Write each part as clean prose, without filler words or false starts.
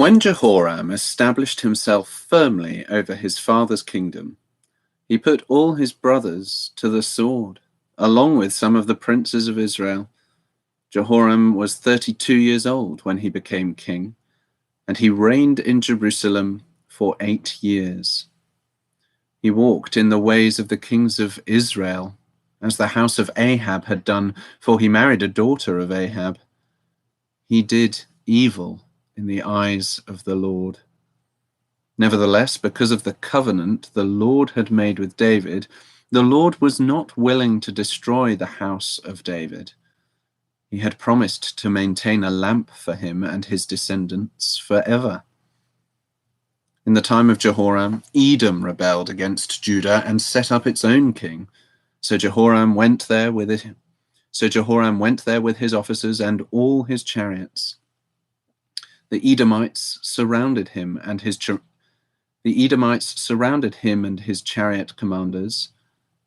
When Jehoram established himself firmly over his father's kingdom, he put all his brothers to the sword, along with some of the princes of Israel. Jehoram was 32 years old when he became king, and he reigned in Jerusalem for 8 years. He walked in the ways of the kings of Israel, as the house of Ahab had done, for he married a daughter of Ahab. He did evil in the eyes of the Lord. Nevertheless, because of the covenant the Lord had made with David, the Lord was not willing to destroy the house of David. He had promised to maintain a lamp for him and his descendants forever. In the time of Jehoram, Edom rebelled against Judah and set up its own king. So Jehoram went there with his officers and all his chariots. The Edomites surrounded him and his chariot commanders,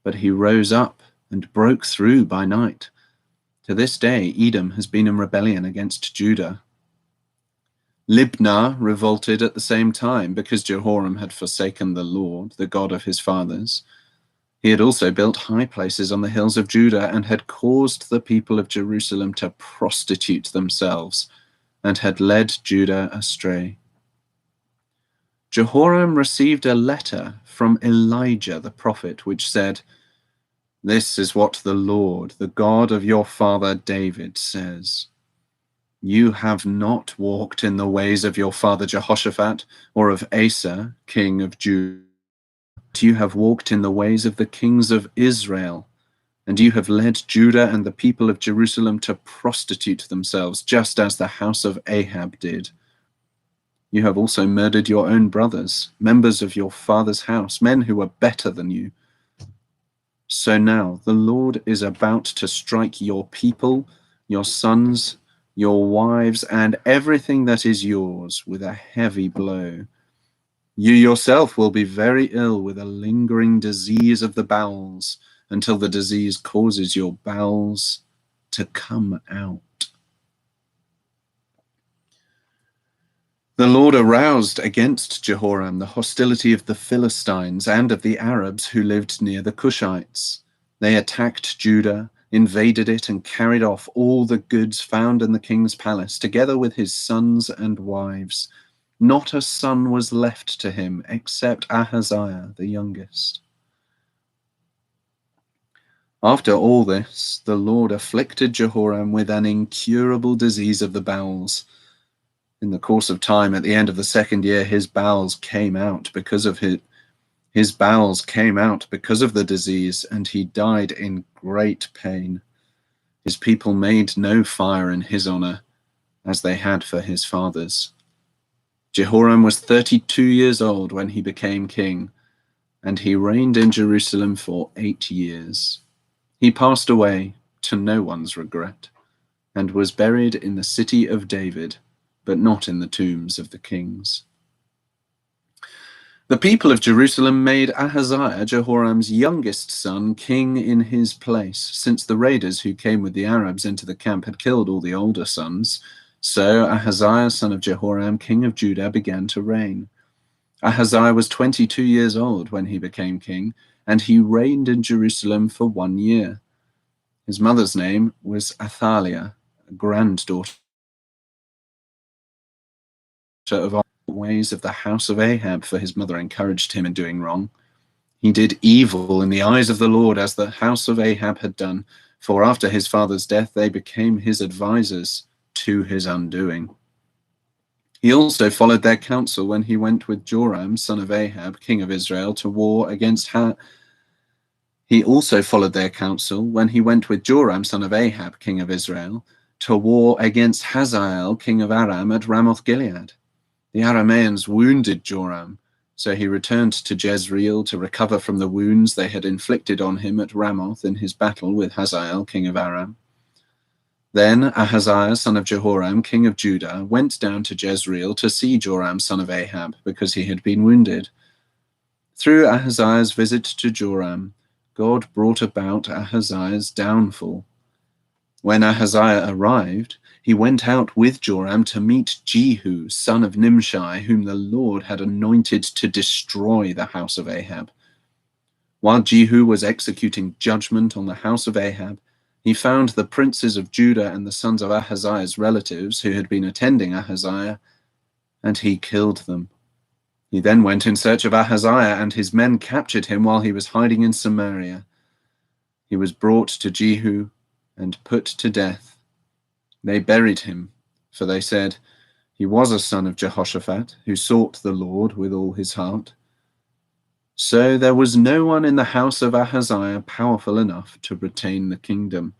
but he rose up and broke through by night. To this day, Edom has been in rebellion against Judah. Libnah revolted at the same time because Jehoram had forsaken the Lord, the God of his fathers. He had also built high places on the hills of Judah and had caused the people of Jerusalem to prostitute themselves and had led Judah astray. Jehoram received a letter from Elijah the prophet, which said, "This is what the Lord, the God of your father David, says. You have not walked in the ways of your father Jehoshaphat or of Asa, king of Judah. You have walked in the ways of the kings of Israel, and you have led Judah and the people of Jerusalem to prostitute themselves, just as the house of Ahab did. You have also murdered your own brothers, members of your father's house, men who were better than you. So now the Lord is about to strike your people, your sons, your wives, and everything that is yours with a heavy blow. You yourself will be very ill with a lingering disease of the bowels until the disease causes your bowels to come out." The Lord aroused against Jehoram the hostility of the Philistines and of the Arabs who lived near the Cushites. They attacked Judah, invaded it, and carried off all the goods found in the king's palace, together with his sons and wives. Not a son was left to him except Ahaziah, the youngest. After all this, the Lord afflicted Jehoram with an incurable disease of the bowels. In the course of time, at the end of the 2nd year, his bowels came out because of the disease, and he died in great pain. His people made no fire in his honor, as they had for his fathers. Jehoram was 32 years old when he became king, and he reigned in Jerusalem for 8 years. He passed away to no one's regret, and was buried in the city of David, but not in the tombs of the kings. The people of Jerusalem made Ahaziah, Jehoram's youngest son, king in his place, since the raiders who came with the Arabs into the camp had killed all the older sons. So Ahaziah, son of Jehoram, king of Judah, began to reign. Ahaziah was 22 years old when he became king, and he reigned in Jerusalem for 1 year. His mother's name was Athaliah, a granddaughter of the ways of the house of Ahab, for his mother encouraged him in doing wrong. He did evil in the eyes of the Lord, as the house of Ahab had done, for after his father's death they became his advisers to his undoing. He also followed their counsel when he went with Joram, son of Ahab, king of Israel, to war against He also followed their counsel when he went with Joram, son of Ahab, king of Israel, to war against Hazael, king of Aram, at Ramoth-Gilead. The Arameans wounded Joram, so he returned to Jezreel to recover from the wounds they had inflicted on him at Ramoth in his battle with Hazael, king of Aram. Then Ahaziah, son of Jehoram, king of Judah, went down to Jezreel to see Joram, son of Ahab, because he had been wounded. Through Ahaziah's visit to Joram, God brought about Ahaziah's downfall. When Ahaziah arrived, he went out with Joram to meet Jehu, son of Nimshi, whom the Lord had anointed to destroy the house of Ahab. While Jehu was executing judgment on the house of Ahab, he found the princes of Judah and the sons of Ahaziah's relatives who had been attending Ahaziah, and he killed them. He then went in search of Ahaziah, and his men captured him while he was hiding in Samaria. He was brought to Jehu and put to death. They buried him, for they said, "He was a son of Jehoshaphat, who sought the Lord with all his heart." So there was no one in the house of Ahaziah powerful enough to retain the kingdom.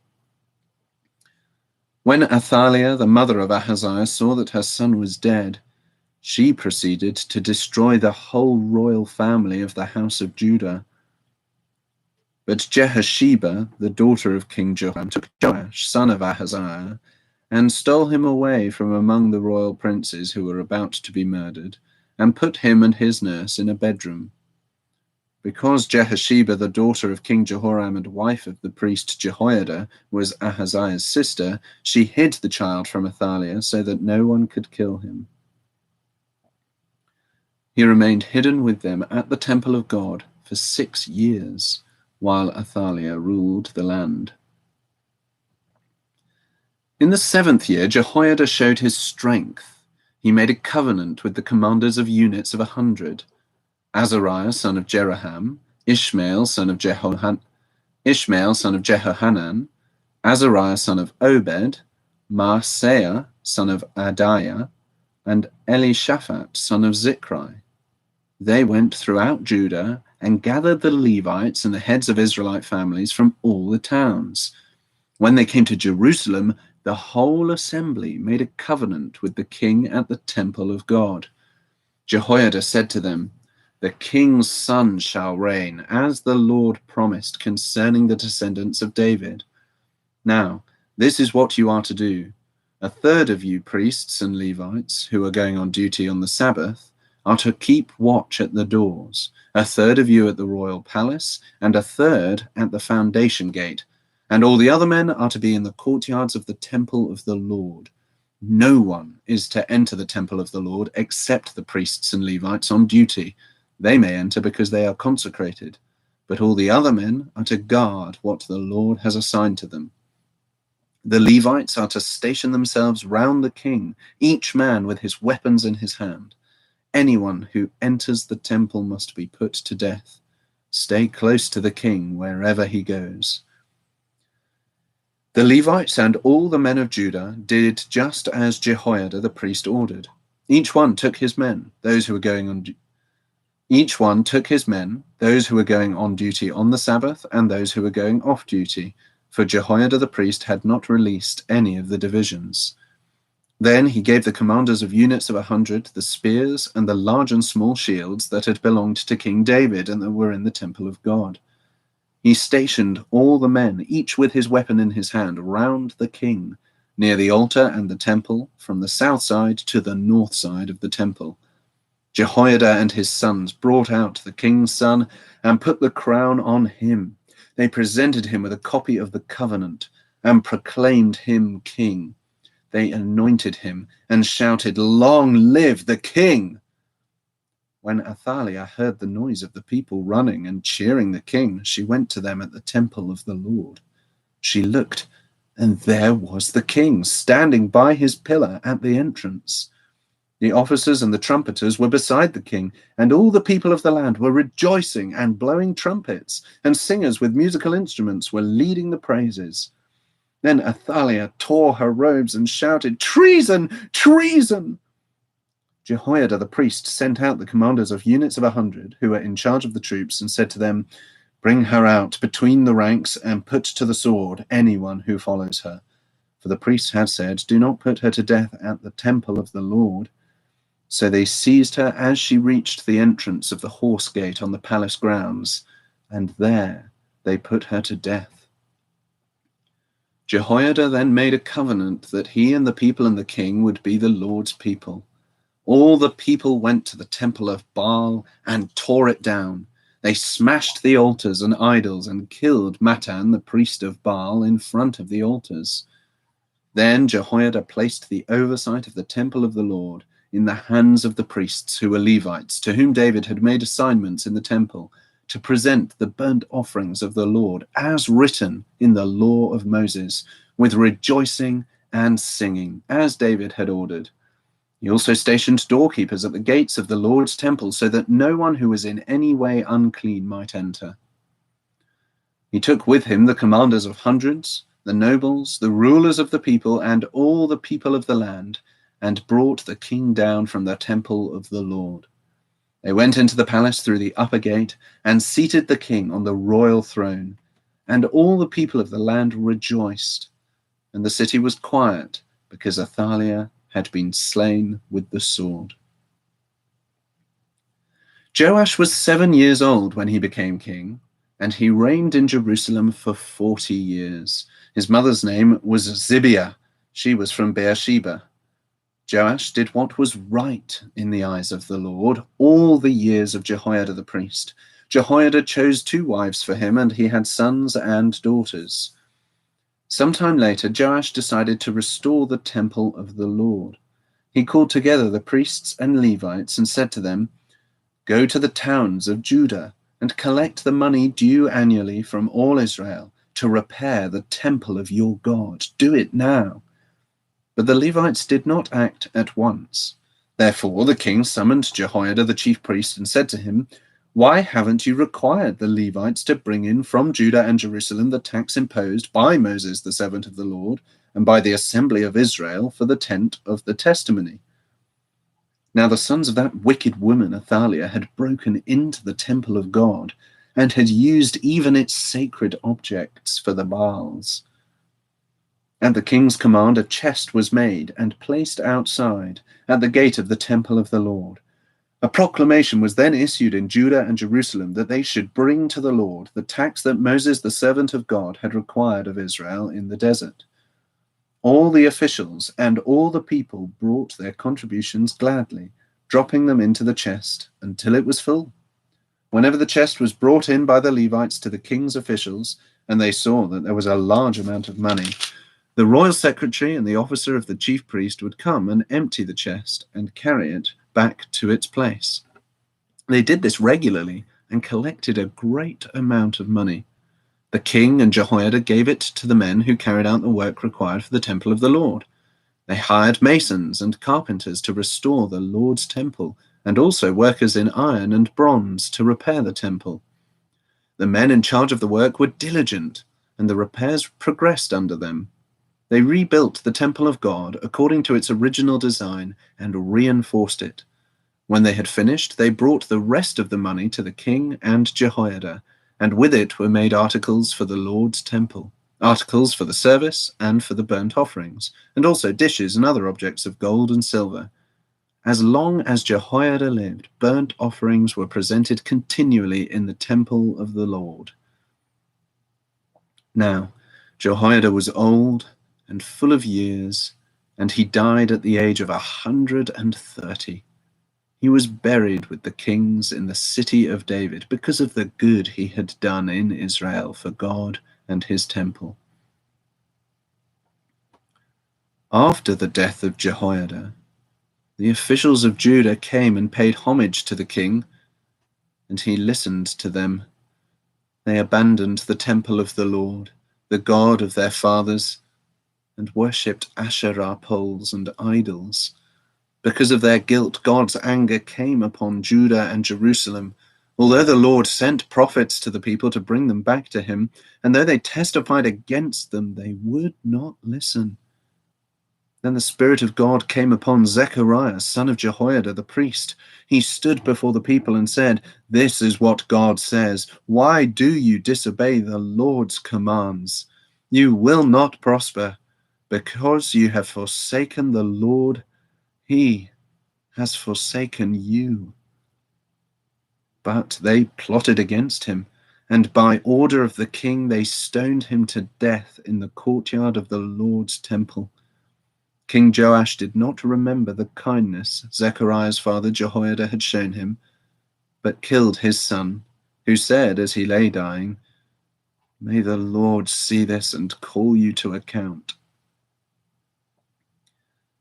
When Athaliah, the mother of Ahaziah, saw that her son was dead, she proceeded to destroy the whole royal family of the house of Judah. But Jehosheba, the daughter of King Joram, took Joash, son of Ahaziah, and stole him away from among the royal princes who were about to be murdered, and put him and his nurse in a bedroom. Because Jehosheba, the daughter of King Jehoram and wife of the priest Jehoiada, was Ahaziah's sister, she hid the child from Athaliah so that no one could kill him. He remained hidden with them at the temple of God for 6 years, while Athaliah ruled the land. In the 7th year, Jehoiada showed his strength. He made a covenant with the commanders of units of 100, Azariah, son of Jeroham, Ishmael, son of Jehohanan, Azariah, son of Obed, Maaseiah, son of Adiah, and Elishaphat, son of Zichri. They went throughout Judah and gathered the Levites and the heads of Israelite families from all the towns. When they came to Jerusalem, the whole assembly made a covenant with the king at the temple of God. Jehoiada said to them, "The king's son shall reign, as the Lord promised concerning the descendants of David. Now, this is what you are to do. A third of you priests and Levites who are going on duty on the Sabbath are to keep watch at the doors, a third of you at the royal palace, and a third at the foundation gate, and all the other men are to be in the courtyards of the temple of the Lord. No one is to enter the temple of the Lord except the priests and Levites on duty. They may enter because they are consecrated, but all the other men are to guard what the Lord has assigned to them. The Levites are to station themselves round the king, each man with his weapons in his hand. Anyone who enters the temple must be put to death. Stay close to the king wherever he goes." The Levites and all the men of Judah did just as Jehoiada the priest ordered. Each one took his men, those who were going on duty on the Sabbath and those who were going off duty, for Jehoiada the priest had not released any of the divisions. Then he gave the commanders of units of 100 the spears and the large and small shields that had belonged to King David and that were in the temple of God. He stationed all the men, each with his weapon in his hand, round the king, near the altar and the temple, from the south side to the north side of the temple. Jehoiada and his sons brought out the king's son and put the crown on him. They presented him with a copy of the covenant and proclaimed him king. They anointed him and shouted, "Long live the king!" When Athaliah heard the noise of the people running and cheering the king, she went to them at the temple of the Lord. She looked, and there was the king, standing by his pillar at the entrance. The officers and the trumpeters were beside the king, and all the people of the land were rejoicing and blowing trumpets, and singers with musical instruments were leading the praises. Then Athaliah tore her robes and shouted, "Treason! Treason!" Jehoiada the priest sent out the commanders of units of 100 who were in charge of the troops and said to them, "Bring her out between the ranks and put to the sword anyone who follows her." For the priests had said, "Do not put her to death at the temple of the Lord." So they seized her as she reached the entrance of the horse gate on the palace grounds, and there they put her to death. Jehoiada then made a covenant that he and the people and the king would be the Lord's people. All the people went to the temple of Baal and tore it down. They smashed the altars and idols and killed Mattan, the priest of Baal, in front of the altars. Then Jehoiada placed the oversight of the temple of the Lord in the hands of the priests who were Levites, to whom David had made assignments in the temple to present the burnt offerings of the Lord, as written in the law of Moses, with rejoicing and singing, as David had ordered. He also stationed doorkeepers at the gates of the Lord's temple, so that no one who was in any way unclean might enter. He took with him the commanders of hundreds, the nobles, the rulers of the people, and all the people of the land, and brought the king down from the temple of the Lord. They went into the palace through the upper gate and seated the king on the royal throne, and all the people of the land rejoiced, and the city was quiet because Athaliah had been slain with the sword. Joash was 7 years old when he became king, and he reigned in Jerusalem for 40 years. His mother's name was Zibiah. She was from Beersheba. Joash did what was right in the eyes of the Lord all the years of Jehoiada the priest. Jehoiada chose 2 wives for him, and he had sons and daughters. Sometime later, Joash decided to restore the temple of the Lord. He called together the priests and Levites and said to them, "Go to the towns of Judah and collect the money due annually from all Israel to repair the temple of your God. Do it now." But the Levites did not act at once. Therefore the king summoned Jehoiada the chief priest and said to him, "Why haven't you required the Levites to bring in from Judah and Jerusalem the tax imposed by Moses the servant of the Lord and by the assembly of Israel for the tent of the testimony?" Now the sons of that wicked woman Athaliah had broken into the temple of God and had used even its sacred objects for the Baals. At the king's command, a chest was made and placed outside at the gate of the temple of the Lord. A proclamation was then issued in Judah and Jerusalem that they should bring to the Lord the tax that Moses, the servant of God, had required of Israel in the desert. All the officials and all the people brought their contributions gladly, dropping them into the chest until it was full. Whenever the chest was brought in by the Levites to the king's officials, and they saw that there was a large amount of money, the royal secretary and the officer of the chief priest would come and empty the chest and carry it back to its place. They did this regularly and collected a great amount of money. The king and Jehoiada gave it to the men who carried out the work required for the temple of the Lord. They hired masons and carpenters to restore the Lord's temple, and also workers in iron and bronze to repair the temple. The men in charge of the work were diligent, and the repairs progressed under them. They rebuilt the temple of God according to its original design and reinforced it. When they had finished, they brought the rest of the money to the king and Jehoiada, and with it were made articles for the Lord's temple, articles for the service and for the burnt offerings, and also dishes and other objects of gold and silver. As long as Jehoiada lived, burnt offerings were presented continually in the temple of the Lord. Now, Jehoiada was old and full of years, and he died at the age of 130. He was buried with the kings in the city of David because of the good he had done in Israel for God and his temple. After the death of Jehoiada, the officials of Judah came and paid homage to the king, and he listened to them. They abandoned the temple of the Lord, the God of their fathers, and worshipped Asherah poles and idols. Because of their guilt, God's anger came upon Judah and Jerusalem. Although the Lord sent prophets to the people to bring them back to him, and though they testified against them, they would not listen. Then the Spirit of God came upon Zechariah, son of Jehoiada the priest. He stood before the people and said, "This is what God says. Why do you disobey the Lord's commands? You will not prosper, because you have forsaken the Lord. He has forsaken you." But they plotted against him, and by order of the king they stoned him to death in the courtyard of the Lord's temple. King Joash did not remember the kindness Zechariah's father Jehoiada had shown him, but killed his son who said as he lay dying, "May the Lord see this and call you to account."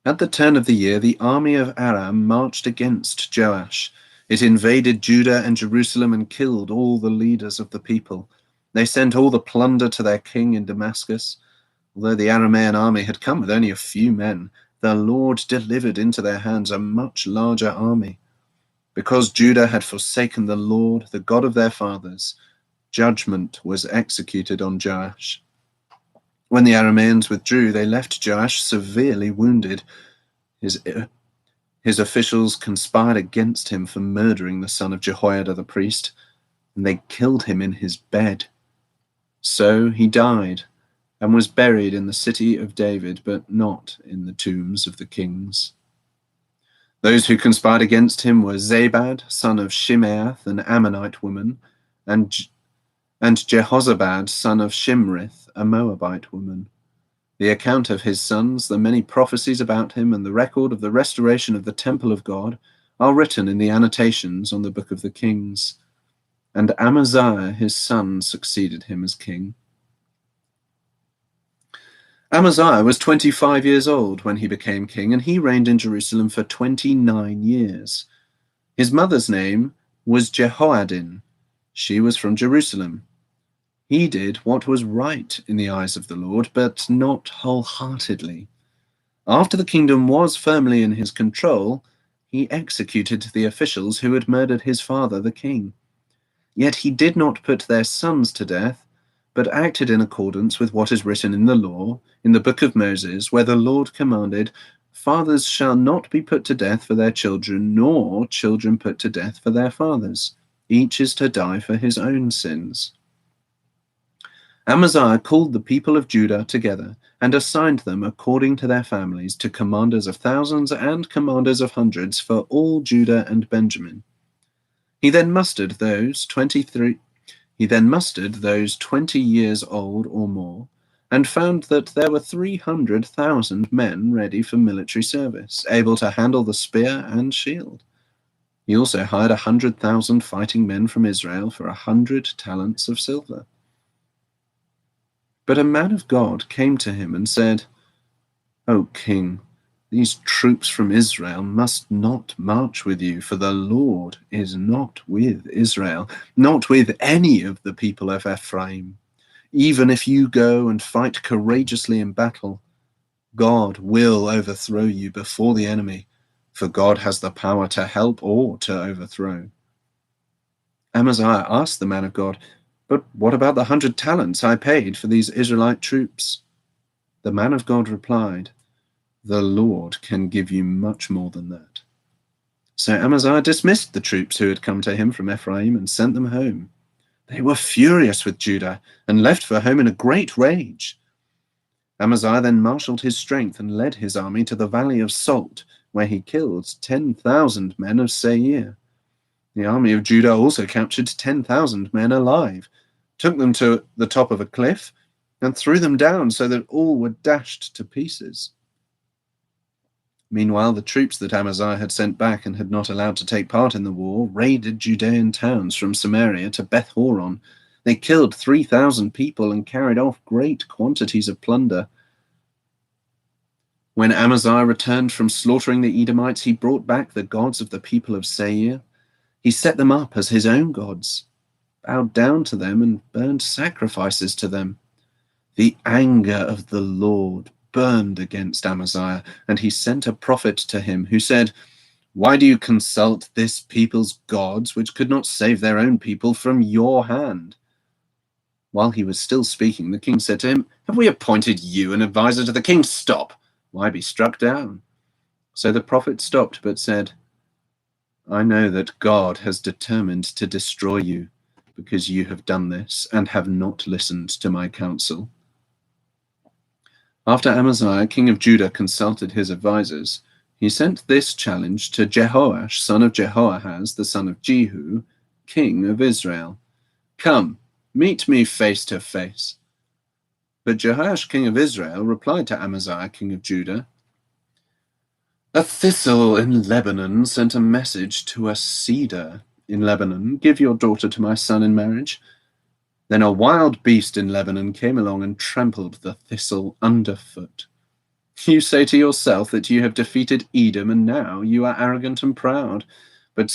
At the turn of the year, the army of Aram marched against Joash. It invaded Judah and Jerusalem and killed all the leaders of the people. They sent all the plunder to their king in Damascus. Although the Aramean army had come with only a few men, the Lord delivered into their hands a much larger army. Because Judah had forsaken the Lord, the God of their fathers, judgment was executed on Joash. When the Arameans withdrew, they left Joash severely wounded. His officials conspired against him for murdering the son of Jehoiada the priest, and they killed him in his bed. So he died and was buried in the city of David, but not in the tombs of the kings. Those who conspired against him were Zabad, son of Shimeath, an Ammonite woman, and Jehozabad, son of Shimrith, a Moabite woman. The account of his sons, the many prophecies about him, and the record of the restoration of the temple of God are written in the annotations on the book of the Kings. And Amaziah, his son, succeeded him as king. Amaziah was 25 years old when he became king, and he reigned in Jerusalem for 29 years. His mother's name was Jehoaddin. She was from Jerusalem. He did what was right in the eyes of the Lord, but not wholeheartedly. After the kingdom was firmly in his control, he executed the officials who had murdered his father, the king. Yet he did not put their sons to death, but acted in accordance with what is written in the law, in the book of Moses, where the Lord commanded, "Fathers shall not be put to death for their children, nor children put to death for their fathers. Each is to die for his own sins." Amaziah called the people of Judah together and assigned them according to their families to commanders of thousands and commanders of hundreds for all Judah and Benjamin. He then mustered those 20 years old or more, and found that there were 300,000 men ready for military service, able to handle the spear and shield. He also hired 100,000 fighting men from Israel for 100 talents of silver. But a man of God came to him and said, "O king, these troops from Israel must not march with you, for the Lord is not with Israel, not with any of the people of Ephraim. Even if you go and fight courageously in battle, God will overthrow you before the enemy, for God has the power to help or to overthrow." Amaziah asked the man of God, "But what about the 100 talents I paid for these Israelite troops?" The man of God replied, "The Lord can give you much more than that." So Amaziah dismissed the troops who had come to him from Ephraim and sent them home. They were furious with Judah and left for home in a great rage. Amaziah then marshaled his strength and led his army to the valley of Salt, where he killed 10,000 men of Seir. The army of Judah also captured 10,000 men alive, took them to the top of a cliff, and threw them down so that all were dashed to pieces. Meanwhile, the troops that Amaziah had sent back and had not allowed to take part in the war raided Judean towns from Samaria to Beth Horon. They killed 3,000 people and carried off great quantities of plunder. When Amaziah returned from slaughtering the Edomites, he brought back the gods of the people of Seir. He set them up as his own gods, bowed down to them, and burned sacrifices to them. The anger of the Lord burned against Amaziah, and he sent a prophet to him who said, "Why do you consult this people's gods, which could not save their own people from your hand?" While he was still speaking, the king said to him, "Have we appointed you an advisor to the king? Stop. Why be struck down?" So the prophet stopped, but said, "I know that God has determined to destroy you, because you have done this and have not listened to my counsel." After Amaziah, king of Judah, consulted his advisors, he sent this challenge to Jehoash, son of Jehoahaz, the son of Jehu, king of Israel: "Come, meet me face to face." But Jehoash, king of Israel, replied to Amaziah, king of Judah, "A thistle in Lebanon sent a message to a cedar, in Lebanon, give your daughter to my son in marriage. Then a wild beast in Lebanon came along and trampled the thistle underfoot. You say to yourself that you have defeated Edom, and now you are arrogant and proud. But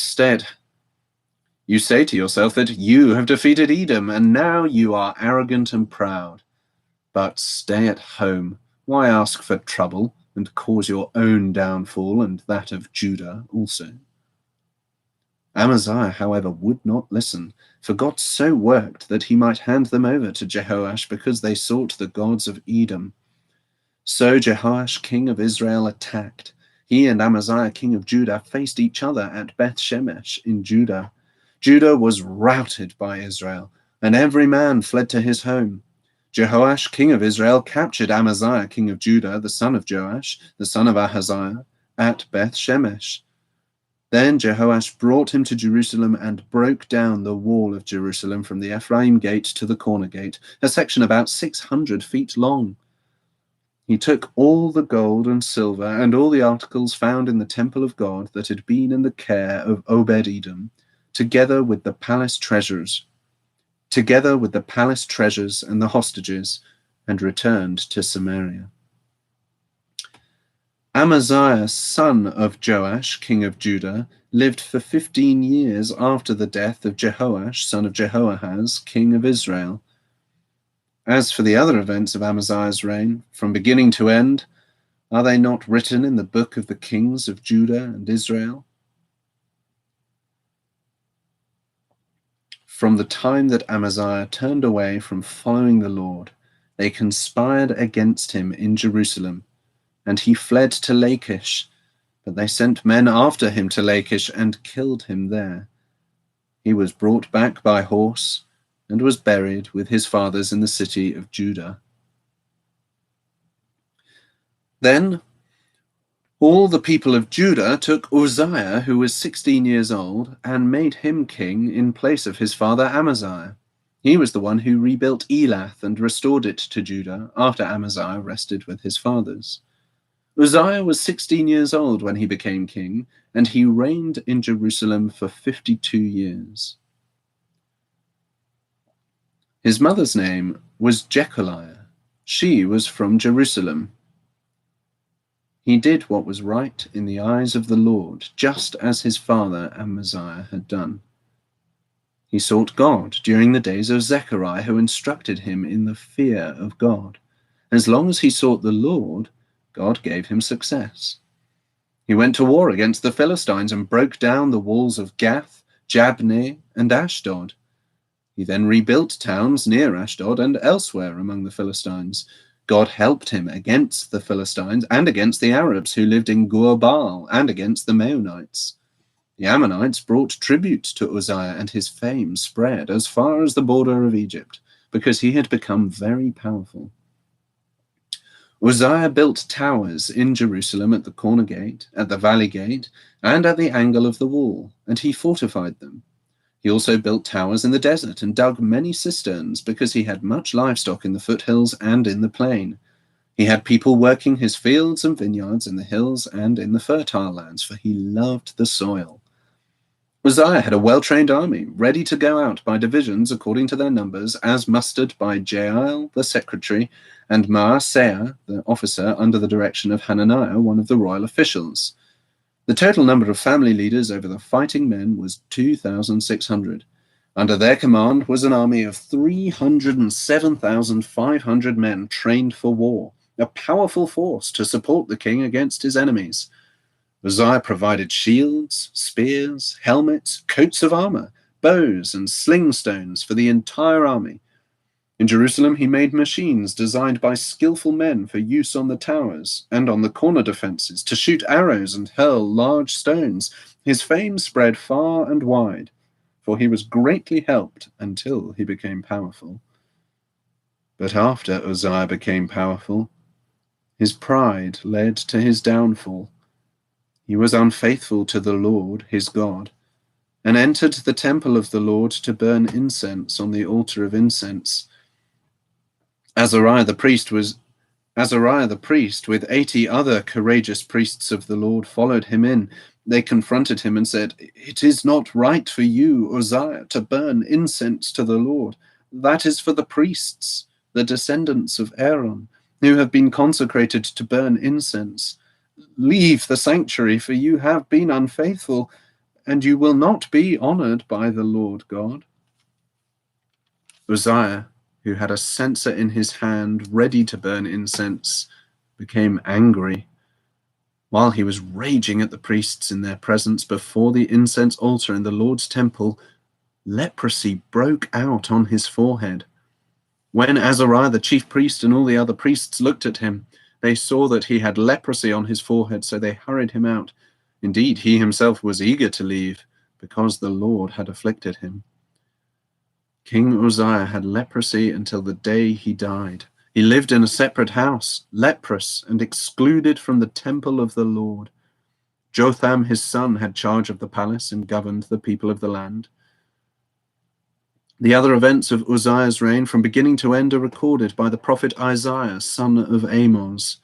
you say to yourself that you have defeated Edom, and now you are arrogant and proud. But stay at home. Why ask for trouble and cause your own downfall and that of Judah also? Amaziah, however, would not listen, for God so worked that he might hand them over to Jehoash because they sought the gods of Edom. So Jehoash, king of Israel, attacked. He and Amaziah, king of Judah, faced each other at Beth Shemesh in Judah. Judah was routed by Israel, and every man fled to his home. Jehoash, king of Israel, captured Amaziah, king of Judah, the son of Joash, the son of Ahaziah, at Beth Shemesh. Then Jehoash brought him to Jerusalem and broke down the wall of Jerusalem from the Ephraim gate to the corner gate, a section about 600 feet long. He took all the gold and silver and all the articles found in the temple of God that had been in the care of Obed-Edom, together with the palace treasures and the hostages, and returned to Samaria. Amaziah, son of Joash, king of Judah, lived for 15 years after the death of Jehoash, son of Jehoahaz, king of Israel. As for the other events of Amaziah's reign, from beginning to end, are they not written in the book of the kings of Judah and Israel? From the time that Amaziah turned away from following the Lord, they conspired against him in Jerusalem, and he fled to Lachish, but they sent men after him to Lachish and killed him there. He was brought back by horse and was buried with his fathers in the city of Judah. Then all the people of Judah took Uzziah, who was 16 years old, and made him king in place of his father Amaziah. He was the one who rebuilt Elath and restored it to Judah after Amaziah rested with his fathers. Uzziah was 16 years old when he became king, and he reigned in Jerusalem for 52 years. His mother's name was Jecholiah. She was from Jerusalem. He did what was right in the eyes of the Lord, just as his father Amaziah had done. He sought God during the days of Zechariah, who instructed him in the fear of God. As long as he sought the Lord, God gave him success. He went to war against the Philistines and broke down the walls of Gath, Jabneh, and Ashdod. He then rebuilt towns near Ashdod and elsewhere among the Philistines. God helped him against the Philistines and against the Arabs who lived in Gur-baal and against the Maonites. The Ammonites brought tribute to Uzziah, and his fame spread as far as the border of Egypt, because he had become very powerful. Uzziah built towers in Jerusalem at the corner gate, at the valley gate, and at the angle of the wall, and he fortified them. He also built towers in the desert and dug many cisterns because he had much livestock in the foothills and in the plain. He had people working his fields and vineyards in the hills and in the fertile lands, for he loved the soil. Uzziah had a well-trained army, ready to go out by divisions according to their numbers, as mustered by Jael, the secretary, and Maaseiah, the officer, under the direction of Hananiah, one of the royal officials. The total number of family leaders over the fighting men was 2,600. Under their command was an army of 307,500 men trained for war, a powerful force to support the king against his enemies. Uzziah provided shields, spears, helmets, coats of armor, bows, and sling stones for the entire army. In Jerusalem, he made machines designed by skillful men for use on the towers and on the corner defenses to shoot arrows and hurl large stones. His fame spread far and wide, for he was greatly helped until he became powerful. But after Uzziah became powerful, his pride led to his downfall. He was unfaithful to the Lord, his God, and entered the temple of the Lord to burn incense on the altar of incense. Azariah the priest with 80 other courageous priests of the Lord followed him in. They confronted him and said, "It is not right for you, Uzziah, to burn incense to the Lord. That is for the priests, the descendants of Aaron, who have been consecrated to burn incense. Leave the sanctuary, for you have been unfaithful, and you will not be honored by the Lord God." Uzziah, who had a censer in his hand ready to burn incense, became angry. While he was raging at the priests in their presence before the incense altar in the Lord's temple, leprosy broke out on his forehead. When Azariah the chief priest and all the other priests looked at him, they saw that he had leprosy on his forehead, so they hurried him out. Indeed, he himself was eager to leave, because the Lord had afflicted him. King Uzziah had leprosy until the day he died. He lived in a separate house, leprous and excluded from the temple of the Lord. Jotham, his son, had charge of the palace and governed the people of the land. The other events of Uzziah's reign from beginning to end are recorded by the prophet Isaiah, son of Amos.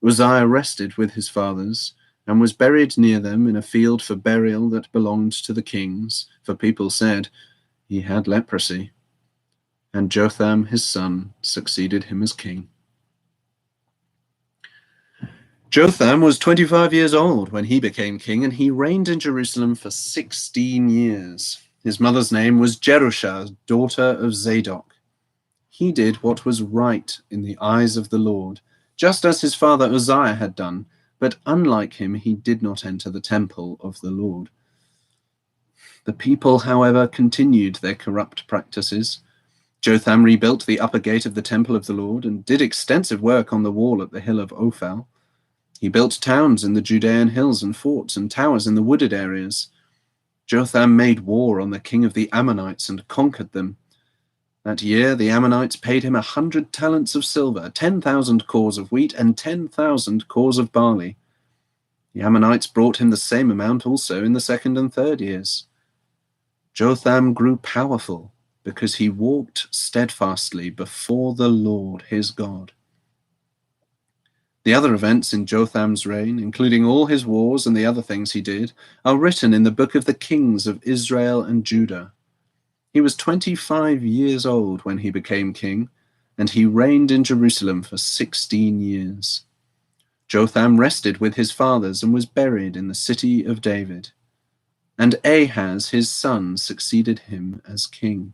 Uzziah rested with his fathers and was buried near them in a field for burial that belonged to the kings, for people said he had leprosy. And Jotham, his son, succeeded him as king. Jotham was 25 years old when he became king, and he reigned in Jerusalem for 16 years. His mother's name was Jerusha, daughter of Zadok. He did what was right in the eyes of the Lord, just as his father Uzziah had done, but unlike him, he did not enter the temple of the Lord. The people, however, continued their corrupt practices. Jotham rebuilt the upper gate of the temple of the Lord and did extensive work on the wall at the hill of Ophel. He built towns in the Judean hills and forts and towers in the wooded areas. Jotham made war on the king of the Ammonites and conquered them. That year, the Ammonites paid him 100 talents of silver, 10,000 cors of wheat, and 10,000 cors of barley. The Ammonites brought him the same amount also in the second and third years. Jotham grew powerful because he walked steadfastly before the Lord his God. The other events in Jotham's reign, including all his wars and the other things he did, are written in the book of the kings of Israel and Judah. He was 25 years old when he became king, and he reigned in Jerusalem for 16 years. Jotham rested with his fathers and was buried in the city of David. And Ahaz, his son, succeeded him as king.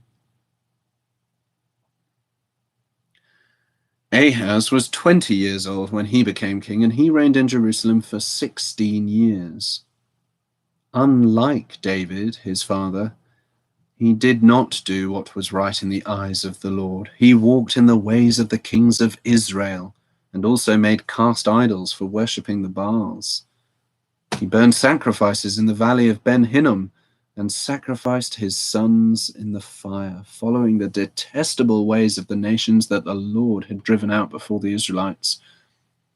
Ahaz was 20 years old when he became king, and he reigned in Jerusalem for 16 years. Unlike David, his father, he did not do what was right in the eyes of the Lord. He walked in the ways of the kings of Israel, and also made cast idols for worshipping the Baals. He burned sacrifices in the valley of Ben Hinnom, and sacrificed his sons in the fire, following the detestable ways of the nations that the Lord had driven out before the Israelites.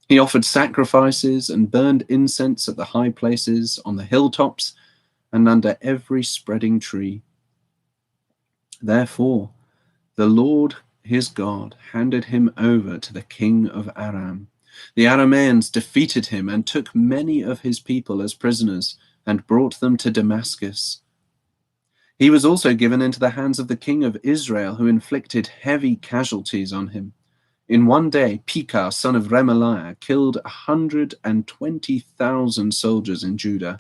He offered sacrifices and burned incense at the high places, on the hilltops, and under every spreading tree. Therefore, the Lord his God handed him over to the king of Aram. The Arameans defeated him and took many of his people as prisoners and brought them to Damascus. He was also given into the hands of the king of Israel, who inflicted heavy casualties on him. In one day, Pekah, son of Remaliah, killed 120,000 soldiers in Judah,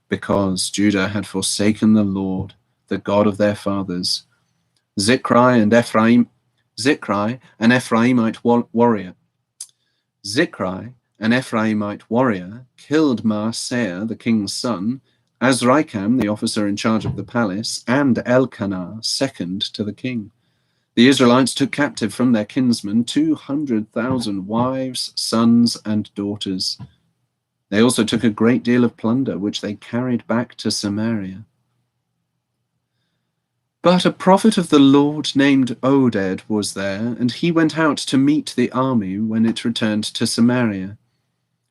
because Judah had forsaken the Lord, the God of their fathers. Zikri, an Ephraimite warrior, killed Maaseiah, the king's son, Azrikam, the officer in charge of the palace, and Elkanah, second to the king. The Israelites took captive from their kinsmen 200,000 wives, sons, and daughters. They also took a great deal of plunder, which they carried back to Samaria. But a prophet of the Lord named Oded was there, and he went out to meet the army when it returned to Samaria.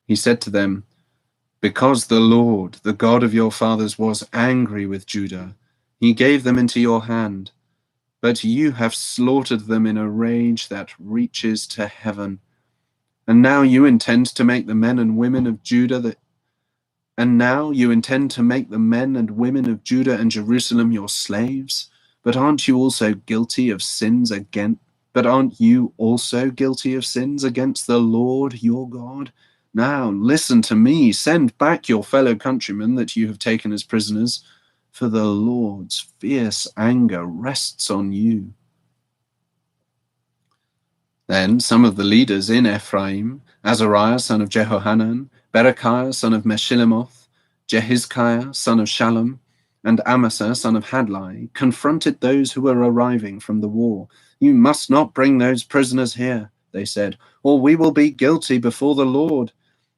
He said to them, "Because the Lord, the God of your fathers, was angry with Judah, he gave them into your hand. But you have slaughtered them in a rage that reaches to heaven. And now you intend to make the men and women of Judah And now you intend to make the men and women of Judah and Jerusalem your slaves? But aren't you also guilty of sins against the Lord your God? Now listen to me. Send back your fellow countrymen that you have taken as prisoners, for the Lord's fierce anger rests on you. Then some of the leaders in Ephraim, Azariah son of Jehohanan, Berechiah son of Meshillemoth, Jehizkiah son of Shallum, and Amasa son of Hadlai, confronted those who were arriving from the war. You must not bring those prisoners here, they said, or we will be guilty before the Lord.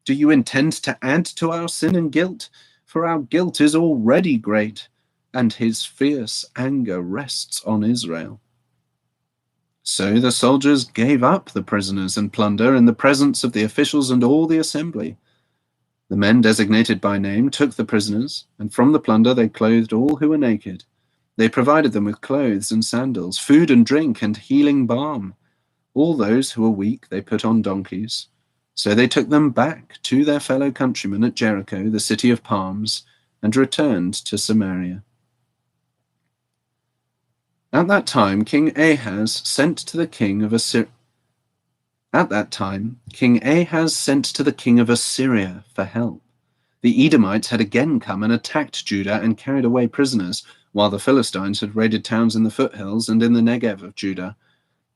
Do you intend to add to our sin and guilt? For our guilt is already great, and his fierce anger rests on Israel. So the soldiers gave up the prisoners and plunder in the presence of the officials and all the assembly. The men designated by name took the prisoners, and from the plunder they clothed all who were naked. They provided them with clothes and sandals, food and drink, and healing balm. All those who were weak they put on donkeys. So they took them back to their fellow countrymen at Jericho, the city of palms, and returned to Samaria. At that time, King Ahaz sent to the king of Assyria for help. The Edomites had again come and attacked Judah and carried away prisoners, while the Philistines had raided towns in the foothills and in the Negev of Judah.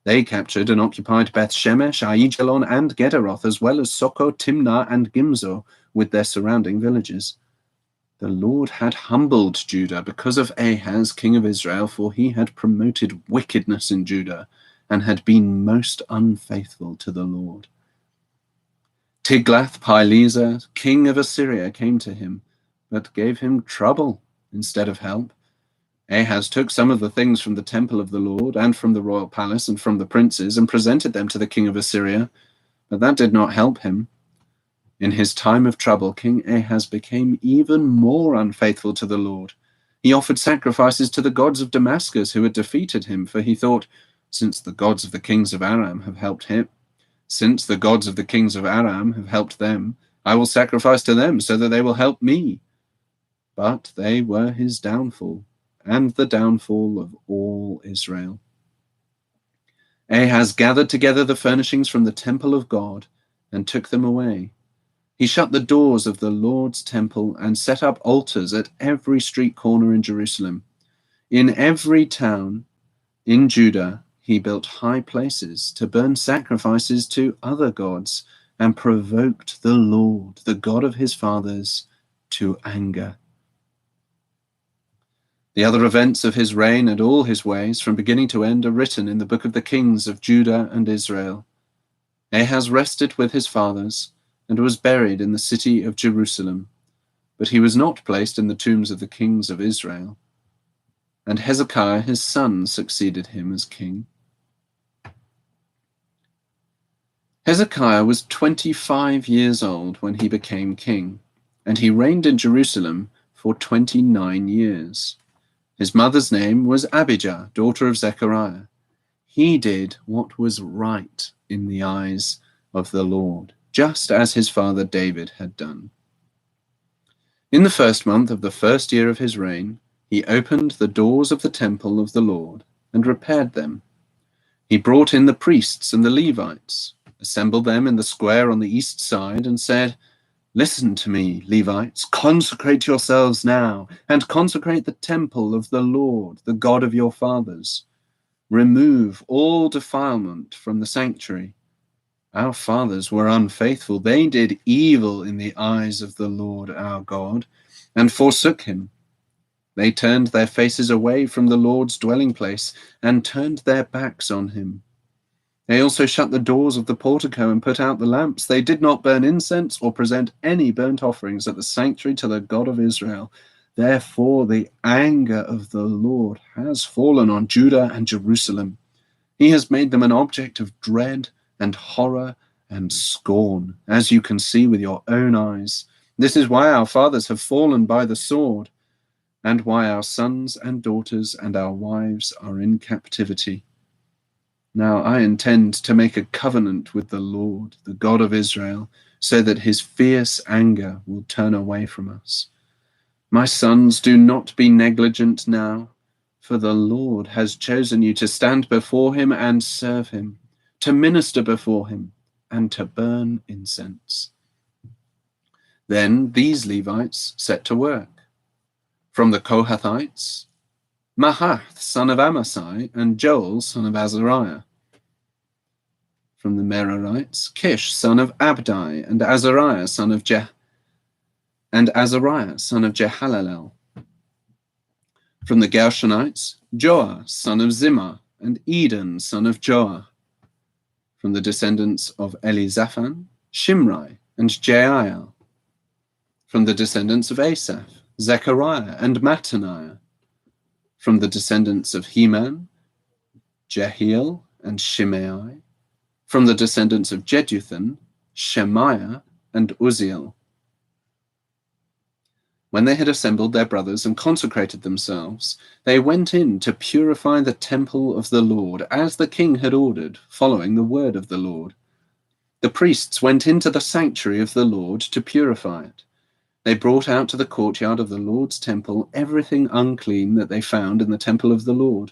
They captured and occupied Beth Shemesh, Aijalon, and Gederoth, as well as Soko, Timnah, and Gimzo, with their surrounding villages. The Lord had humbled Judah because of Ahaz, king of Israel, for he had promoted wickedness in Judah and had been most unfaithful to the Lord. Tiglath-Pileser, king of Assyria, came to him, but gave him trouble instead of help. Ahaz took some of the things from the temple of the Lord and from the royal palace and from the princes and presented them to the king of Assyria, but that did not help him. In his time of trouble, King Ahaz became even more unfaithful to the Lord. He offered sacrifices to the gods of Damascus who had defeated him, for he thought, since the gods of the kings of Aram have helped them, I will sacrifice to them so that they will help me. But they were his downfall, and the downfall of all Israel. Ahaz gathered together the furnishings from the temple of God and took them away. He shut the doors of the Lord's temple and set up altars at every street corner in Jerusalem. In every town in Judah, he built high places to burn sacrifices to other gods and provoked the Lord, the God of his fathers, to anger. The other events of his reign and all his ways, from beginning to end, are written in the book of the kings of Judah and Israel. Ahaz rested with his fathers and was buried in the city of Jerusalem, but he was not placed in the tombs of the kings of Israel. And Hezekiah his son succeeded him as king. Hezekiah was 25 years old when he became king, and he reigned in Jerusalem for 29 years. His mother's name was Abijah, daughter of Zechariah. He did what was right in the eyes of the Lord, just as his father David had done. In the first month of the first year of his reign, he opened the doors of the temple of the Lord and repaired them. He brought in the priests and the Levites, assembled them in the square on the east side, and said, "Listen to me, Levites, consecrate yourselves now, and consecrate the temple of the Lord, the God of your fathers. Remove all defilement from the sanctuary. Our fathers were unfaithful. They did evil in the eyes of the Lord our God, and forsook him. They turned their faces away from the Lord's dwelling place, and turned their backs on him. They also shut the doors of the portico and put out the lamps. They did not burn incense or present any burnt offerings at the sanctuary to the God of Israel. Therefore the anger of the Lord has fallen on Judah and Jerusalem. He has made them an object of dread and horror and scorn, as you can see with your own eyes. This is why our fathers have fallen by the sword, and why our sons and daughters and our wives are in captivity. Now I intend to make a covenant with the Lord, the God of Israel, so that his fierce anger will turn away from us. My sons, do not be negligent now, for the Lord has chosen you to stand before him and serve him, to minister before him, and to burn incense." Then these Levites set to work. From the Kohathites, Mahath, son of Amasai, and Joel, son of Azariah. From the Merarites, Kish, son of Abdi, and Azariah, son of Jehalalel. From the Gershonites, Joah, son of Zimmah, and Eden, son of Joah. From the descendants of Elizaphan, Shimri, and Jeiel. From the descendants of Asaph, Zechariah, and Mattaniah. From the descendants of Heman, Jehiel, and Shimei. From the descendants of Jeduthun, Shemaiah, and Uzziel. When they had assembled their brothers and consecrated themselves, they went in to purify the temple of the Lord, as the king had ordered, following the word of the Lord. The priests went into the sanctuary of the Lord to purify it. They brought out to the courtyard of the Lord's temple everything unclean that they found in the temple of the Lord.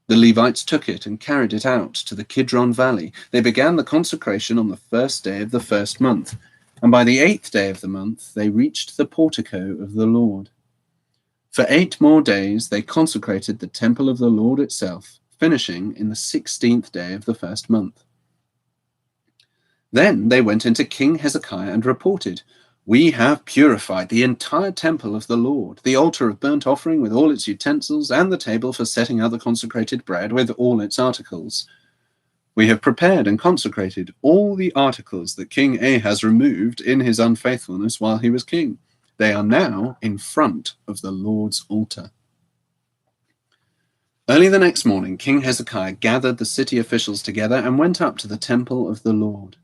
The Levites took it and carried it out to the Kidron Valley. They began the consecration on the first day of the first month, and by the 8th day of the month they reached the portico of the Lord. For 8 more days they consecrated the temple of the Lord itself, finishing in the 16th day of the first month. Then they went into King Hezekiah and reported, "We have purified the entire temple of the Lord, the altar of burnt offering with all its utensils, and the table for setting out the consecrated bread with all its articles. We have prepared and consecrated all the articles that King Ahaz removed in his unfaithfulness while he was king. They are now in front of the Lord's altar." Early the next morning, King Hezekiah gathered the city officials together and went up to the temple of the Lord.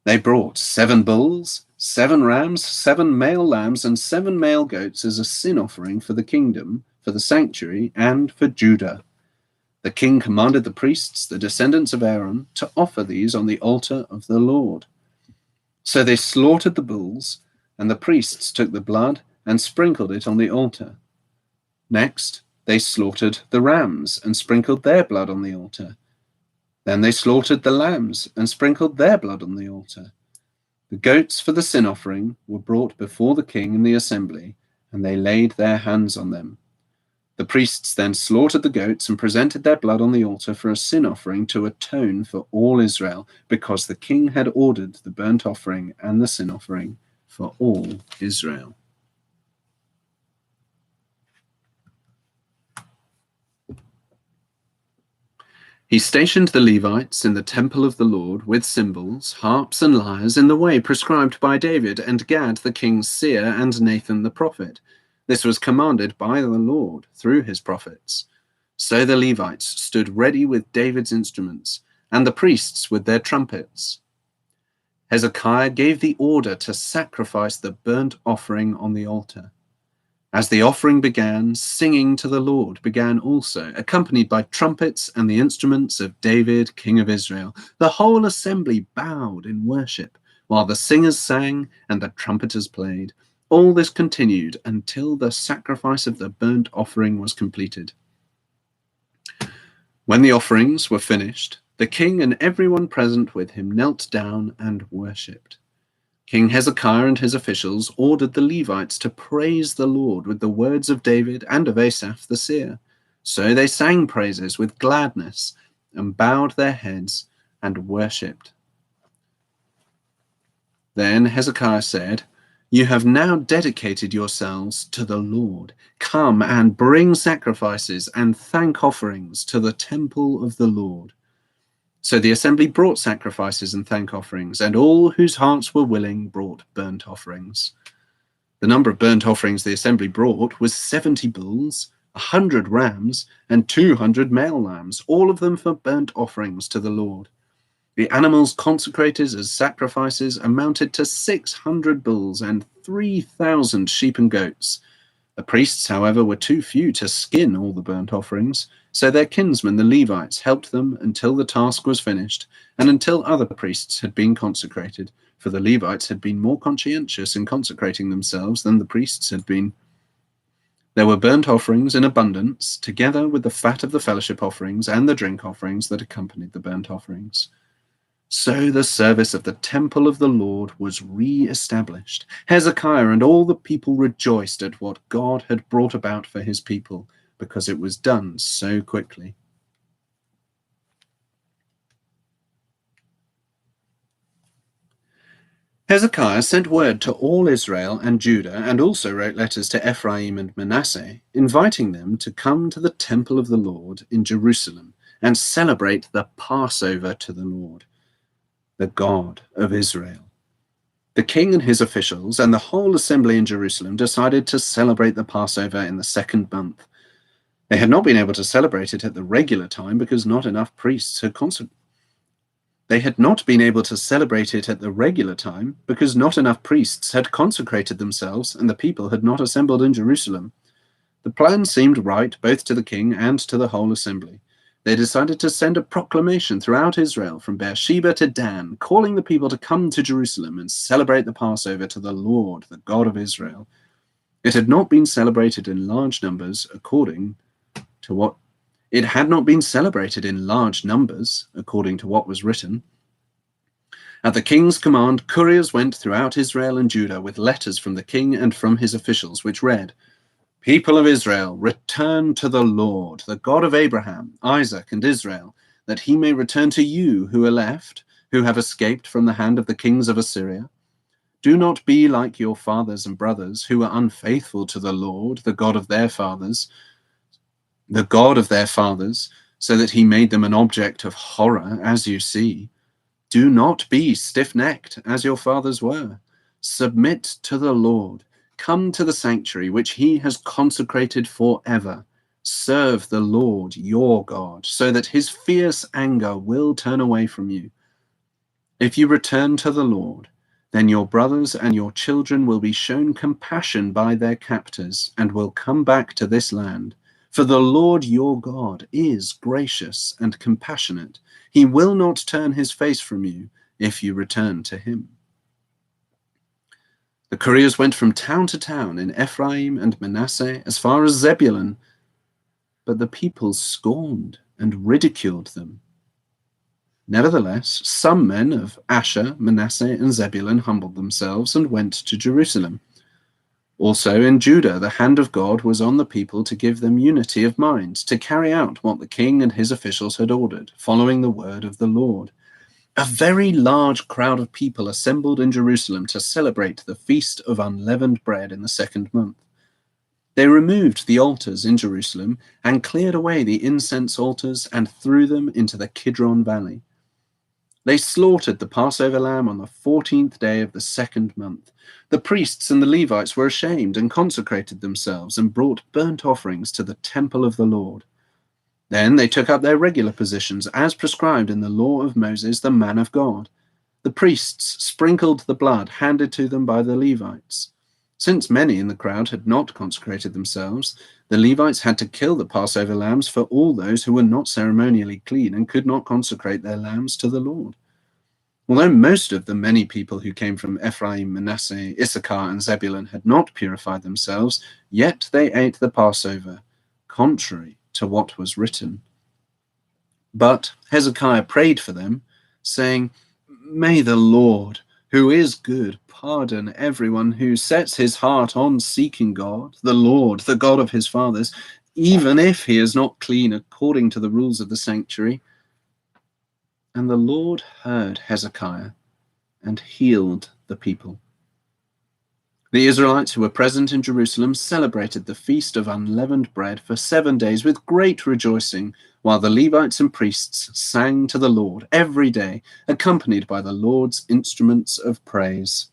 They brought 7 bulls, 7 rams, 7 male lambs, and 7 male goats as a sin offering for the kingdom, for the sanctuary, and for Judah. The king commanded the priests, the descendants of Aaron, to offer these on the altar of the Lord. So they slaughtered the bulls, and the priests took the blood and sprinkled it on the altar. Next, they slaughtered the rams and sprinkled their blood on the altar. Then they slaughtered the lambs and sprinkled their blood on the altar. The goats for the sin offering were brought before the king in the assembly, and they laid their hands on them. The priests then slaughtered the goats and presented their blood on the altar for a sin offering to atone for all Israel, because the king had ordered the burnt offering and the sin offering for all Israel. He stationed the Levites in the temple of the Lord with cymbals, harps, and lyres in the way prescribed by David and Gad the king's seer and Nathan the prophet. This was commanded by the Lord through his prophets. So the Levites stood ready with David's instruments, and the priests with their trumpets. Hezekiah gave the order to sacrifice the burnt offering on the altar. As the offering began, singing to the Lord began also, accompanied by trumpets and the instruments of David, king of Israel. The whole assembly bowed in worship, while the singers sang and the trumpeters played. All this continued until the sacrifice of the burnt offering was completed. When the offerings were finished, the king and everyone present with him knelt down and worshipped. King Hezekiah and his officials ordered the Levites to praise the Lord with the words of David and of Asaph the seer. So they sang praises with gladness and bowed their heads and worshipped. Then Hezekiah said, "You have now dedicated yourselves to the Lord. Come and bring sacrifices and thank offerings to the temple of the Lord." So the assembly brought sacrifices and thank offerings, and all whose hearts were willing brought burnt offerings. The number of burnt offerings the assembly brought was 70 bulls, 100 rams, and 200 male lambs, all of them for burnt offerings to the Lord. The animals consecrated as sacrifices amounted to 600 bulls and 3,000 sheep and goats. The priests, however, were too few to skin all the burnt offerings, So their kinsmen, the Levites, helped them until the task was finished and until other priests had been consecrated, for the Levites had been more conscientious in consecrating themselves than the priests had been. There were burnt offerings in abundance, together with the fat of the fellowship offerings and the drink offerings that accompanied the burnt offerings. So the service of the temple of the Lord was re-established. Hezekiah and all the people rejoiced at what God had brought about for his people, because it was done so quickly. Hezekiah sent word to all Israel and Judah, and also wrote letters to Ephraim and Manasseh, inviting them to come to the temple of the Lord in Jerusalem and celebrate the Passover to the Lord, the God of Israel. The king and his officials and the whole assembly in Jerusalem decided to celebrate the Passover in the second month. They had not been able to celebrate it at the regular time because not enough priests had consecrated themselves and the people had not assembled in Jerusalem. The plan seemed right both to the king and to the whole assembly. They decided to send a proclamation throughout Israel from Beersheba to Dan, calling the people to come to Jerusalem and celebrate the Passover to the Lord, the God of Israel. It had not been celebrated in large numbers according to what was written. At the king's command, couriers went throughout Israel and Judah with letters from the king and from his officials, which read, "People of Israel, return to the Lord, the God of Abraham, Isaac, and Israel, that he may return to you who are left, who have escaped from the hand of the kings of Assyria. Do not be like your fathers and brothers, who were unfaithful to the Lord, the God of their fathers, so that he made them an object of horror, as you see. Do not be stiff-necked, as your fathers were. Submit to the Lord. Come to the sanctuary which he has consecrated forever. Serve the Lord your God, so that his fierce anger will turn away from you. If you return to the Lord, then your brothers and your children will be shown compassion by their captors and will come back to this land. For the Lord your God is gracious and compassionate. He will not turn his face from you if you return to him." The couriers went from town to town in Ephraim and Manasseh as far as Zebulun, but the people scorned and ridiculed them. Nevertheless, some men of Asher, Manasseh, and Zebulun humbled themselves and went to Jerusalem. Also in Judah, the hand of God was on the people to give them unity of mind, to carry out what the king and his officials had ordered, following the word of the Lord. A very large crowd of people assembled in Jerusalem to celebrate the Feast of Unleavened Bread in the second month. They removed the altars in Jerusalem and cleared away the incense altars and threw them into the Kidron Valley. They slaughtered the Passover lamb on the 14th day of the second month. The priests and the Levites were ashamed and consecrated themselves and brought burnt offerings to the temple of the Lord. Then they took up their regular positions as prescribed in the law of Moses, the man of God. The priests sprinkled the blood handed to them by the Levites. Since many in the crowd had not consecrated themselves, the Levites had to kill the Passover lambs for all those who were not ceremonially clean and could not consecrate their lambs to the Lord. Although most of the many people who came from Ephraim, Manasseh, Issachar, and Zebulun had not purified themselves, yet they ate the Passover, contrary to what was written. But Hezekiah prayed for them, saying, "May the Lord, who is good, pardon everyone who sets his heart on seeking God, the Lord, the God of his fathers, even if he is not clean according to the rules of the sanctuary." And the Lord heard Hezekiah and healed the people. The Israelites who were present in Jerusalem celebrated the Feast of Unleavened Bread for 7 days with great rejoicing, while the Levites and priests sang to the Lord every day, accompanied by the Lord's instruments of praise.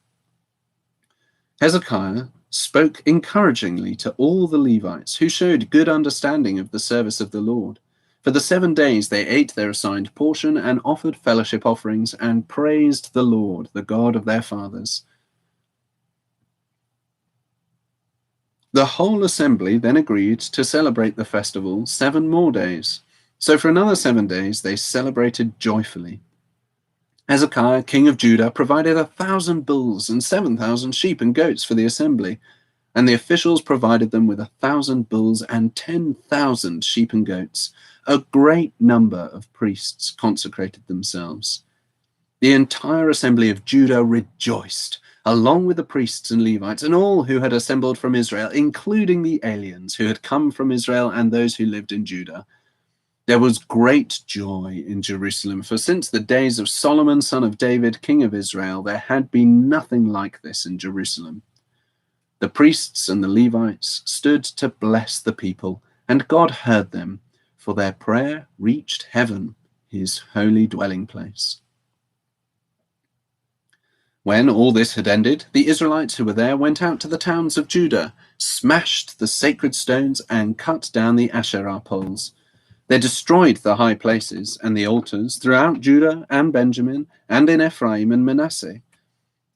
Hezekiah spoke encouragingly to all the Levites, who showed good understanding of the service of the Lord. For the 7 days they ate their assigned portion and offered fellowship offerings and praised the Lord, the God of their fathers. The whole assembly then agreed to celebrate the festival 7 more days. So for another 7 days they celebrated joyfully. Hezekiah, king of Judah, provided 1,000 bulls and 7,000 sheep and goats for the assembly, and the officials provided them with 1,000 bulls and 10,000 sheep and goats. A great number of priests consecrated themselves. The entire assembly of Judah rejoiced, along with the priests and Levites and all who had assembled from Israel, including the aliens who had come from Israel and those who lived in Judah. There was great joy in Jerusalem, for since the days of Solomon, son of David, king of Israel, there had been nothing like this in Jerusalem. The priests and the Levites stood to bless the people, and God heard them, for their prayer reached heaven, his holy dwelling place. When all this had ended, the Israelites who were there went out to the towns of Judah, smashed the sacred stones, and cut down the Asherah poles. They destroyed the high places and the altars throughout Judah and Benjamin and in Ephraim and Manasseh.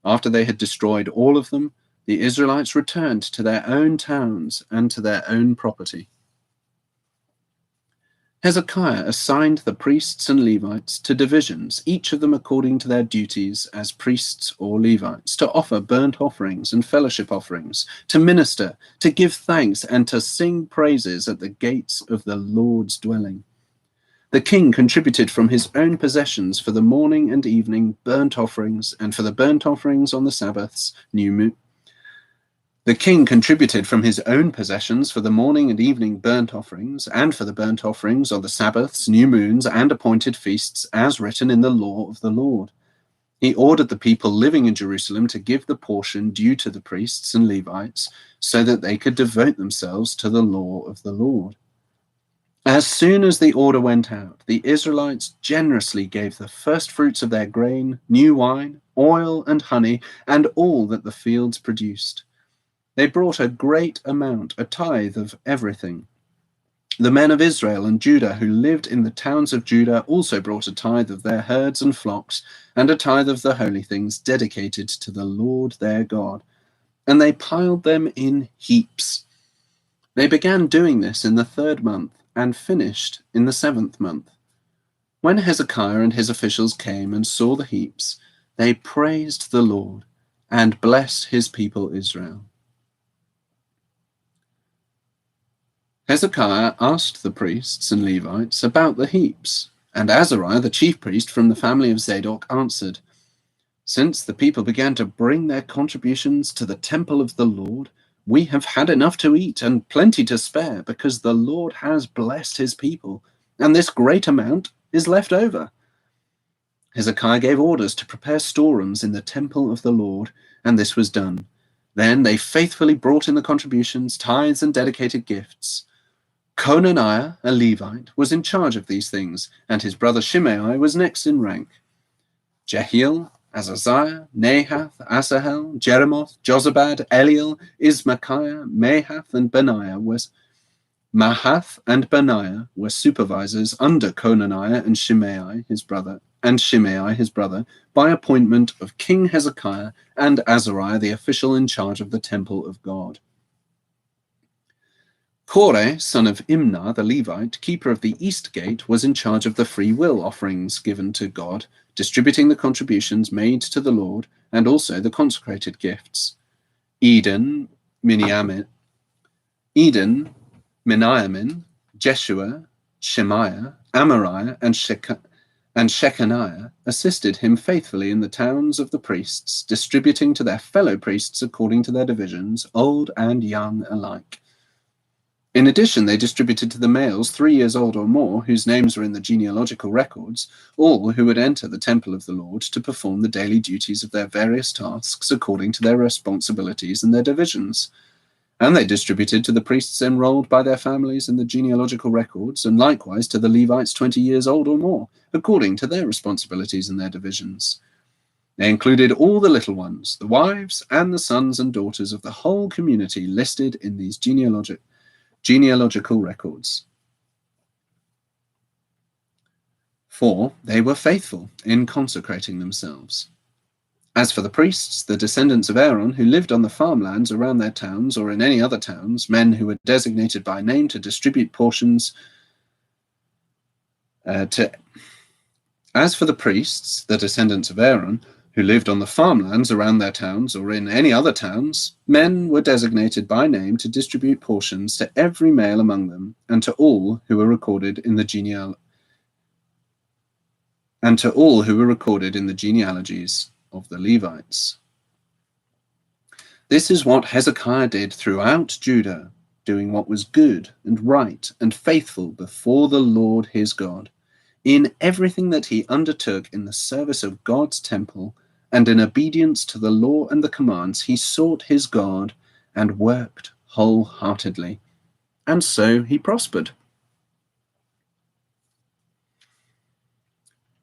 After they had destroyed all of them, the Israelites returned to their own towns and to their own property. Hezekiah assigned the priests and Levites to divisions, each of them according to their duties as priests or Levites, to offer burnt offerings and fellowship offerings, to minister, to give thanks, and to sing praises at the gates of the Lord's dwelling. The king contributed from his own possessions for the morning and evening burnt offerings, and for the burnt offerings on the Sabbaths, new moon. The king contributed from his own possessions for the morning and evening burnt offerings, and for the burnt offerings on the Sabbaths, new moons, and appointed feasts, as written in the law of the Lord. He ordered the people living in Jerusalem to give the portion due to the priests and Levites, so that they could devote themselves to the law of the Lord. As soon as the order went out, the Israelites generously gave the first fruits of their grain, new wine, oil, and honey, and all that the fields produced. They brought a great amount, a tithe of everything. The men of Israel and Judah who lived in the towns of Judah also brought a tithe of their herds and flocks, and a tithe of the holy things dedicated to the Lord their God. And they piled them in heaps. They began doing this in the 3rd month, and finished in the 7th month. When Hezekiah and his officials came and saw the heaps, they praised the Lord and blessed his people Israel. Hezekiah asked the priests and Levites about the heaps, and Azariah, the chief priest from the family of Zadok, answered, "Since the people began to bring their contributions to the temple of the Lord, we have had enough to eat and plenty to spare, because the Lord has blessed his people, and this great amount is left over." Hezekiah gave orders to prepare storerooms in the temple of the Lord, and this was done. Then they faithfully brought in the contributions, tithes, and dedicated gifts. Conaniah, a Levite, was in charge of these things, and his brother Shimei was next in rank. Jehiel, Azaziah, Nahath, Asahel, Jeremoth, Jozabad, Eliel, Ismachiah, Mahath, and Benaiah were supervisors under Conaniah and Shimei his brother, by appointment of King Hezekiah and Azariah, the official in charge of the temple of God. Koreh, son of Imnah, the Levite, keeper of the east gate, was in charge of the free will offerings given to God, distributing the contributions made to the Lord, and also the consecrated gifts. Eden, Miniamin, Jeshua, Shemaiah, Amariah, and Shechaniah assisted him faithfully in the towns of the priests, distributing to their fellow priests according to their divisions, old and young alike. In addition, they distributed to the males 3 years old or more, whose names were in the genealogical records, all who would enter the temple of the Lord to perform the daily duties of their various tasks according to their responsibilities and their divisions. And they distributed to the priests enrolled by their families in the genealogical records, and likewise to the Levites 20 years old or more, according to their responsibilities and their divisions. They included all the little ones, the wives, and the sons and daughters of the whole community listed in these genealogical records. For they were faithful in consecrating themselves. As for the priests, the descendants of Aaron, who lived on the farmlands around their towns or in any other towns, men who were designated by name to distribute portions As for the priests, the descendants of Aaron, who lived on the farmlands around their towns or in any other towns, men were designated by name to distribute portions to every male among them, and to all who were recorded in the genealogies of the Levites. This is what Hezekiah did throughout Judah, doing what was good and right and faithful before the Lord his God, in everything that he undertook in the service of God's temple, and in obedience to the law and the commands, he sought his God and worked wholeheartedly. And so he prospered.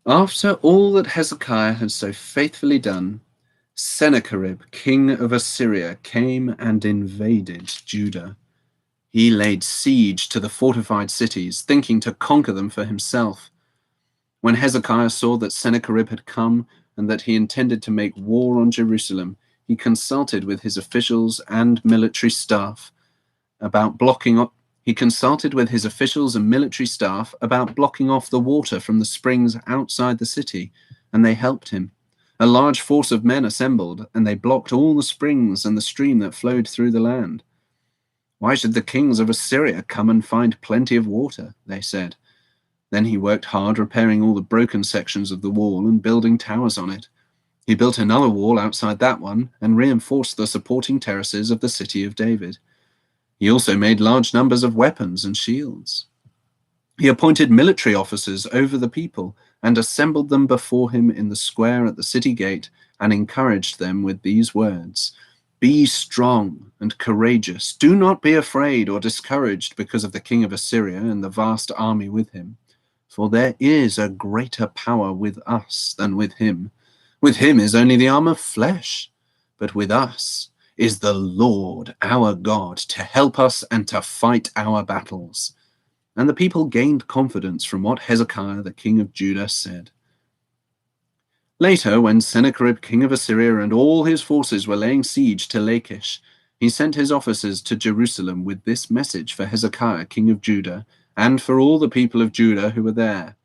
After all that Hezekiah had so faithfully done, Sennacherib, king of Assyria, came and invaded Judah. He laid siege to the fortified cities, thinking to conquer them for himself. When Hezekiah saw that Sennacherib had come and that he intended to make war on Jerusalem, he consulted with his officials and military staff about blocking off the water from the springs outside the city, and they helped him. A large force of men assembled, and they blocked all the springs and the stream that flowed through the land. Why should the kings of Assyria come and find plenty of water? They said. Then he worked hard repairing all the broken sections of the wall and building towers on it. He built another wall outside that one and reinforced the supporting terraces of the city of David. He also made large numbers of weapons and shields. He appointed military officers over the people and assembled them before him in the square at the city gate and encouraged them with these words: "Be strong and courageous. Do not be afraid or discouraged because of the king of Assyria and the vast army with him. For there is a greater power with us than with him. With him is only the arm of flesh, but with us is the Lord our God to help us and to fight our battles." And the people gained confidence from what Hezekiah, the king of Judah, said. Later, when Sennacherib, king of Assyria, and all his forces were laying siege to Lachish, he sent his officers to Jerusalem with this message for Hezekiah, king of Judah, and for all the people of Judah who were there.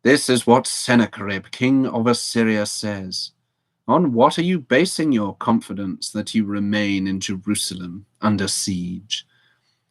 "This is what Sennacherib, king of Assyria, says. On what are you basing your confidence that you remain in Jerusalem under siege?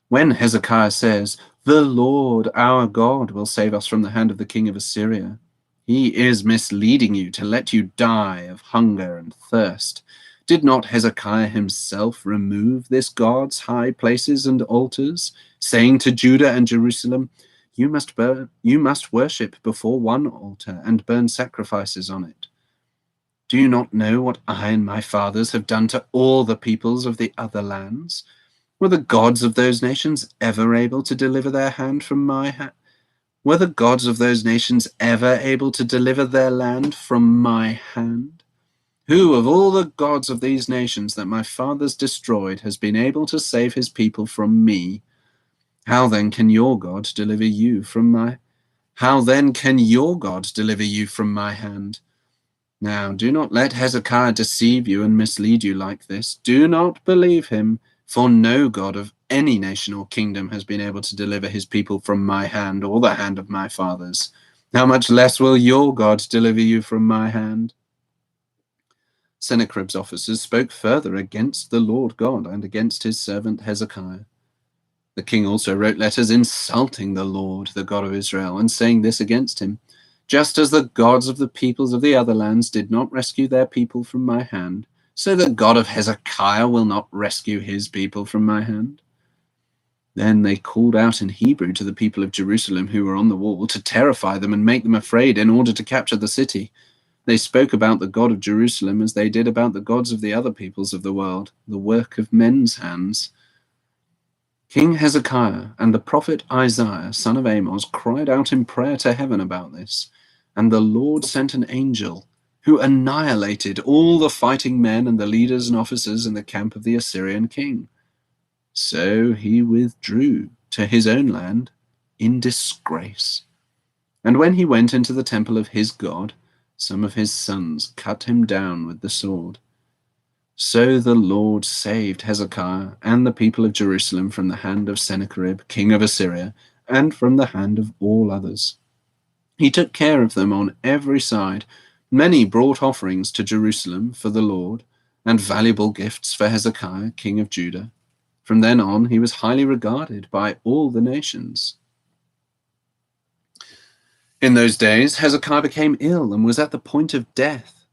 When Hezekiah says, 'The Lord our God will save us from the hand of the king of Assyria,' he is misleading you to let you die of hunger and thirst. Did not Hezekiah himself remove this God's high places and altars, saying to Judah and Jerusalem, 'You must worship before one altar and burn sacrifices on it'? Do you not know what I and my fathers have done to all the peoples of the other lands? Were the gods of those nations ever able to deliver their hand from my hand? Were the gods of those nations ever able to deliver their land from my hand? Who of all the gods of these nations that my fathers destroyed has been able to save his people from me? How then can your God deliver you from my hand? Now, do not let Hezekiah deceive you and mislead you like this. Do not believe him, for no God of any nation or kingdom has been able to deliver his people from my hand or the hand of my fathers. How much less will your God deliver you from my hand?" Sennacherib's officers spoke further against the Lord God and against his servant Hezekiah. The king also wrote letters insulting the Lord, the God of Israel, and saying this against him: "Just as the gods of the peoples of the other lands did not rescue their people from my hand, so the God of Hezekiah will not rescue his people from my hand." Then they called out in Hebrew to the people of Jerusalem who were on the wall to terrify them and make them afraid in order to capture the city. They spoke about the God of Jerusalem as they did about the gods of the other peoples of the world, the work of men's hands. King Hezekiah and the prophet Isaiah, son of Amos, cried out in prayer to heaven about this, and the Lord sent an angel who annihilated all the fighting men and the leaders and officers in the camp of the Assyrian king. So he withdrew to his own land in disgrace. And when he went into the temple of his God, some of his sons cut him down with the sword. So the Lord saved Hezekiah and the people of Jerusalem from the hand of Sennacherib, king of Assyria, and from the hand of all others. He took care of them on every side. Many brought offerings to Jerusalem for the Lord, and valuable gifts for Hezekiah, king of Judah. From then on, he was highly regarded by all the nations. In those days, Hezekiah became ill and was at the point of death.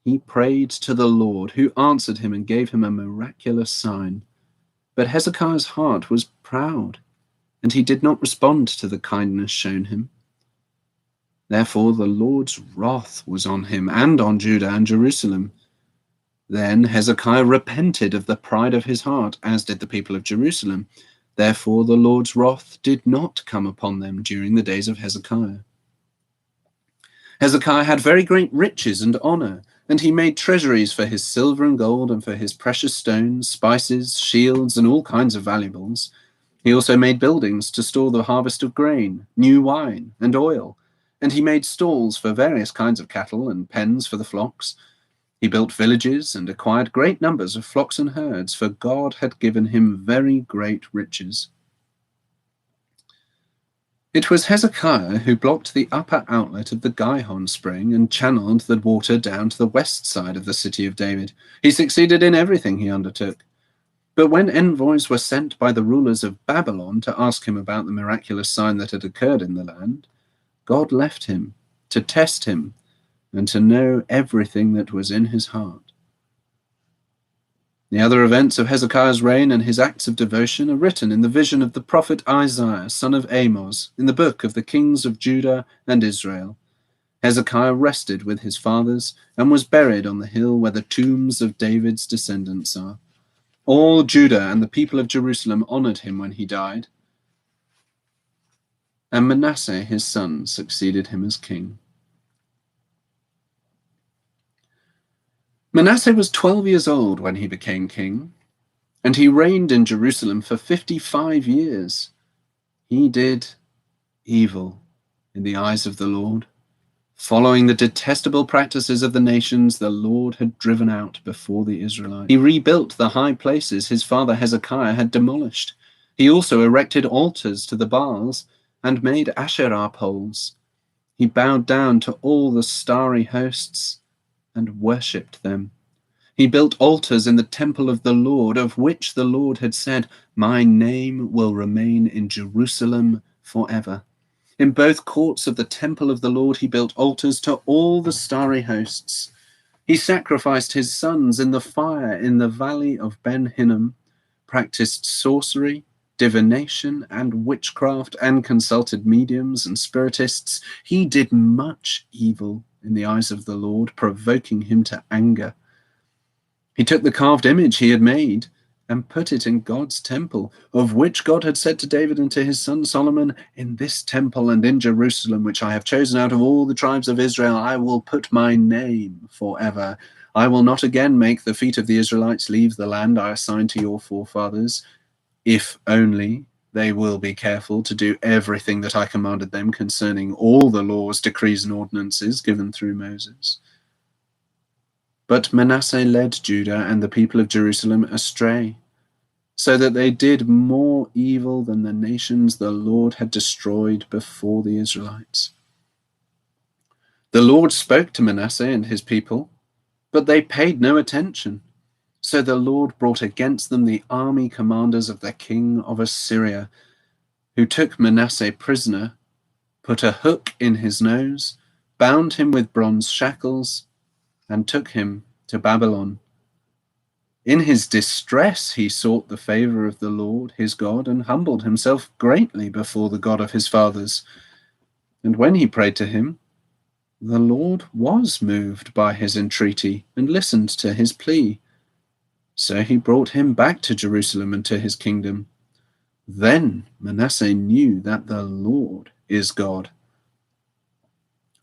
He prayed to the Lord, who answered him and gave him a miraculous sign. But Hezekiah's heart was proud, and he did not respond to the kindness shown him. Therefore the Lord's wrath was on him and on Judah and Jerusalem. Then Hezekiah repented of the pride of his heart, as did the people of Jerusalem. Therefore the Lord's wrath did not come upon them during the days of Hezekiah. Hezekiah had very great riches and honor, and he made treasuries for his silver and gold and for his precious stones, spices, shields, and all kinds of valuables. He also made buildings to store the harvest of grain, new wine, and oil, and he made stalls for various kinds of cattle and pens for the flocks. He built villages and acquired great numbers of flocks and herds, for God had given him very great riches. It was Hezekiah who blocked the upper outlet of the Gihon spring and channeled the water down to the west side of the city of David. He succeeded in everything he undertook. But when envoys were sent by the rulers of Babylon to ask him about the miraculous sign that had occurred in the land, God left him to test him and to know everything that was in his heart. The other events of Hezekiah's reign and his acts of devotion are written in the vision of the prophet Isaiah, son of Amos, in the book of the kings of Judah and Israel. Hezekiah rested with his fathers and was buried on the hill where the tombs of David's descendants are. All Judah and the people of Jerusalem honored him when he died, and Manasseh his son succeeded him as king. Manasseh was 12 years old when he became king, and he reigned in Jerusalem for 55 years. He did evil in the eyes of the Lord, following the detestable practices of the nations the Lord had driven out before the Israelites. He rebuilt the high places his father Hezekiah had demolished. He also erected altars to the Baals and made Asherah poles. He bowed down to all the starry hosts and worshipped them. He built altars in the temple of the Lord, of which the Lord had said, "My name will remain in Jerusalem forever." In both courts of the temple of the Lord he built altars to all the starry hosts. He sacrificed his sons in the fire in the valley of Ben Hinnom, practiced sorcery, divination, and witchcraft, and consulted mediums and spiritists. He did much evil in the eyes of the Lord, provoking him to anger. He took the carved image he had made and put it in God's temple, of which God had said to David and to his son Solomon, "In this temple and in Jerusalem, which I have chosen out of all the tribes of Israel, I will put my name forever. I will not again make the feet of the Israelites leave the land I assigned to your forefathers, if only they will be careful to do everything that I commanded them concerning all the laws, decrees, and ordinances given through Moses." But Manasseh led Judah and the people of Jerusalem astray, so that they did more evil than the nations the Lord had destroyed before the Israelites. The Lord spoke to Manasseh and his people, but they paid no attention. So the Lord brought against them the army commanders of the king of Assyria, who took Manasseh prisoner, put a hook in his nose, bound him with bronze shackles, and took him to Babylon. In his distress he sought the favor of the Lord his God and humbled himself greatly before the God of his fathers. And when he prayed to him, the Lord was moved by his entreaty and listened to his plea. So he brought him back to Jerusalem and to his kingdom. Then Manasseh knew that the Lord is God.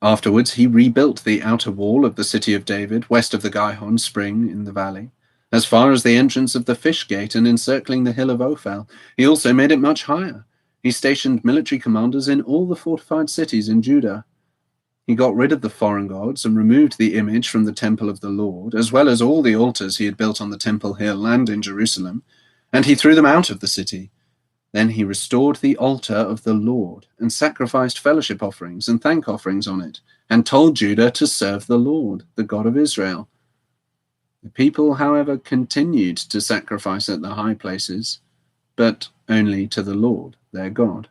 Afterwards, he rebuilt the outer wall of the city of David, west of the Gihon spring in the valley, as far as the entrance of the fish gate and encircling the hill of Ophel. He also made it much higher. He stationed military commanders in all the fortified cities in Judah. He got rid of the foreign gods and removed the image from the temple of the Lord, as well as all the altars he had built on the temple hill and in Jerusalem, and he threw them out of the city. Then he restored the altar of the Lord and sacrificed fellowship offerings and thank offerings on it, and told Judah to serve the Lord, the God of Israel. The people, however, continued to sacrifice at the high places, but only to the Lord, their God.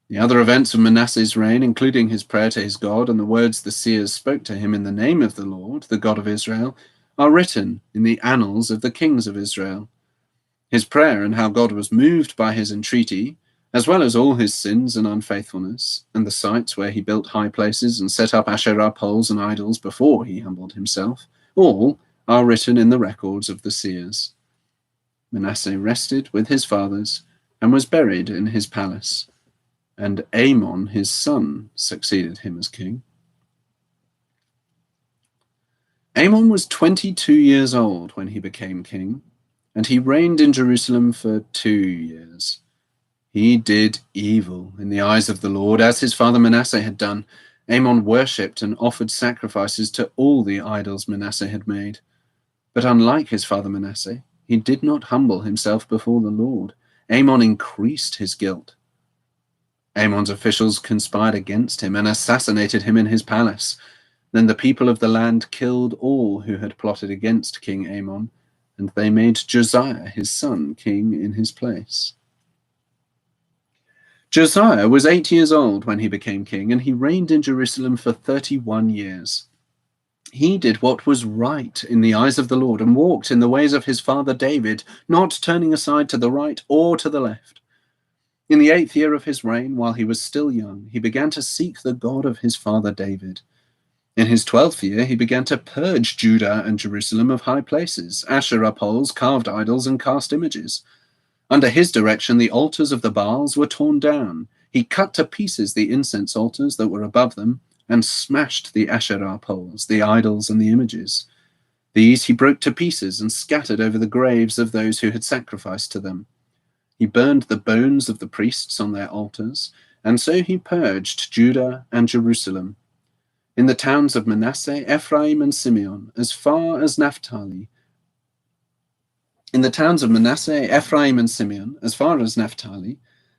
The other events of Manasseh's reign, including his prayer to his God and the words the seers spoke to him in the name of the Lord, the God of Israel, are written in the annals of the kings of Israel. His prayer and how God was moved by his entreaty, as well as all his sins and unfaithfulness, and the sites where he built high places and set up Asherah poles and idols before he humbled himself, all are written in the records of the seers. Manasseh rested with his fathers and was buried in his palace, and Amon his son succeeded him as king. Amon was 22 years old when he became king, and he reigned in Jerusalem for 2 years. He did evil in the eyes of the Lord, as his father Manasseh had done. Amon worshipped and offered sacrifices to all the idols Manasseh had made. But unlike his father Manasseh, he did not humble himself before the Lord. Amon increased his guilt. Amon's officials conspired against him and assassinated him in his palace. Then the people of the land killed all who had plotted against King Amon, and they made Josiah, his son, king in his place. Josiah was 8 years old when he became king, and he reigned in Jerusalem for 31 years. He did what was right in the eyes of the Lord and walked in the ways of his father David, not turning aside to the right or to the left. In the 8th year of his reign, while he was still young, he began to seek the God of his father David. In his 12th year, he began to purge Judah and Jerusalem of high places, Asherah poles, carved idols, and cast images. Under his direction, the altars of the Baals were torn down. He cut to pieces the incense altars that were above them and smashed the Asherah poles, the idols, and the images. These he broke to pieces and scattered over the graves of those who had sacrificed to them. He burned the bones of the priests on their altars, and so he purged Judah and Jerusalem. In the towns of Manasseh, Ephraim, and Simeon, as far as Naphtali,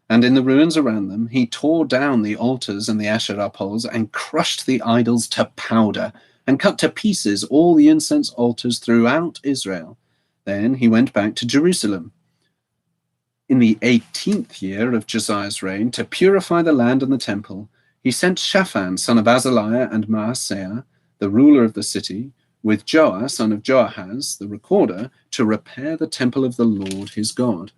and in the ruins around them, he tore down the altars and the Asherah poles and crushed the idols to powder and cut to pieces all the incense altars throughout Israel. Then he went back to Jerusalem. In the 18th year of Josiah's reign, to purify the land and the temple, he sent Shaphan, son of Azaliah, and Maaseiah, the ruler of the city, with Joah, son of Joahaz, the recorder, to repair the temple of the Lord his God.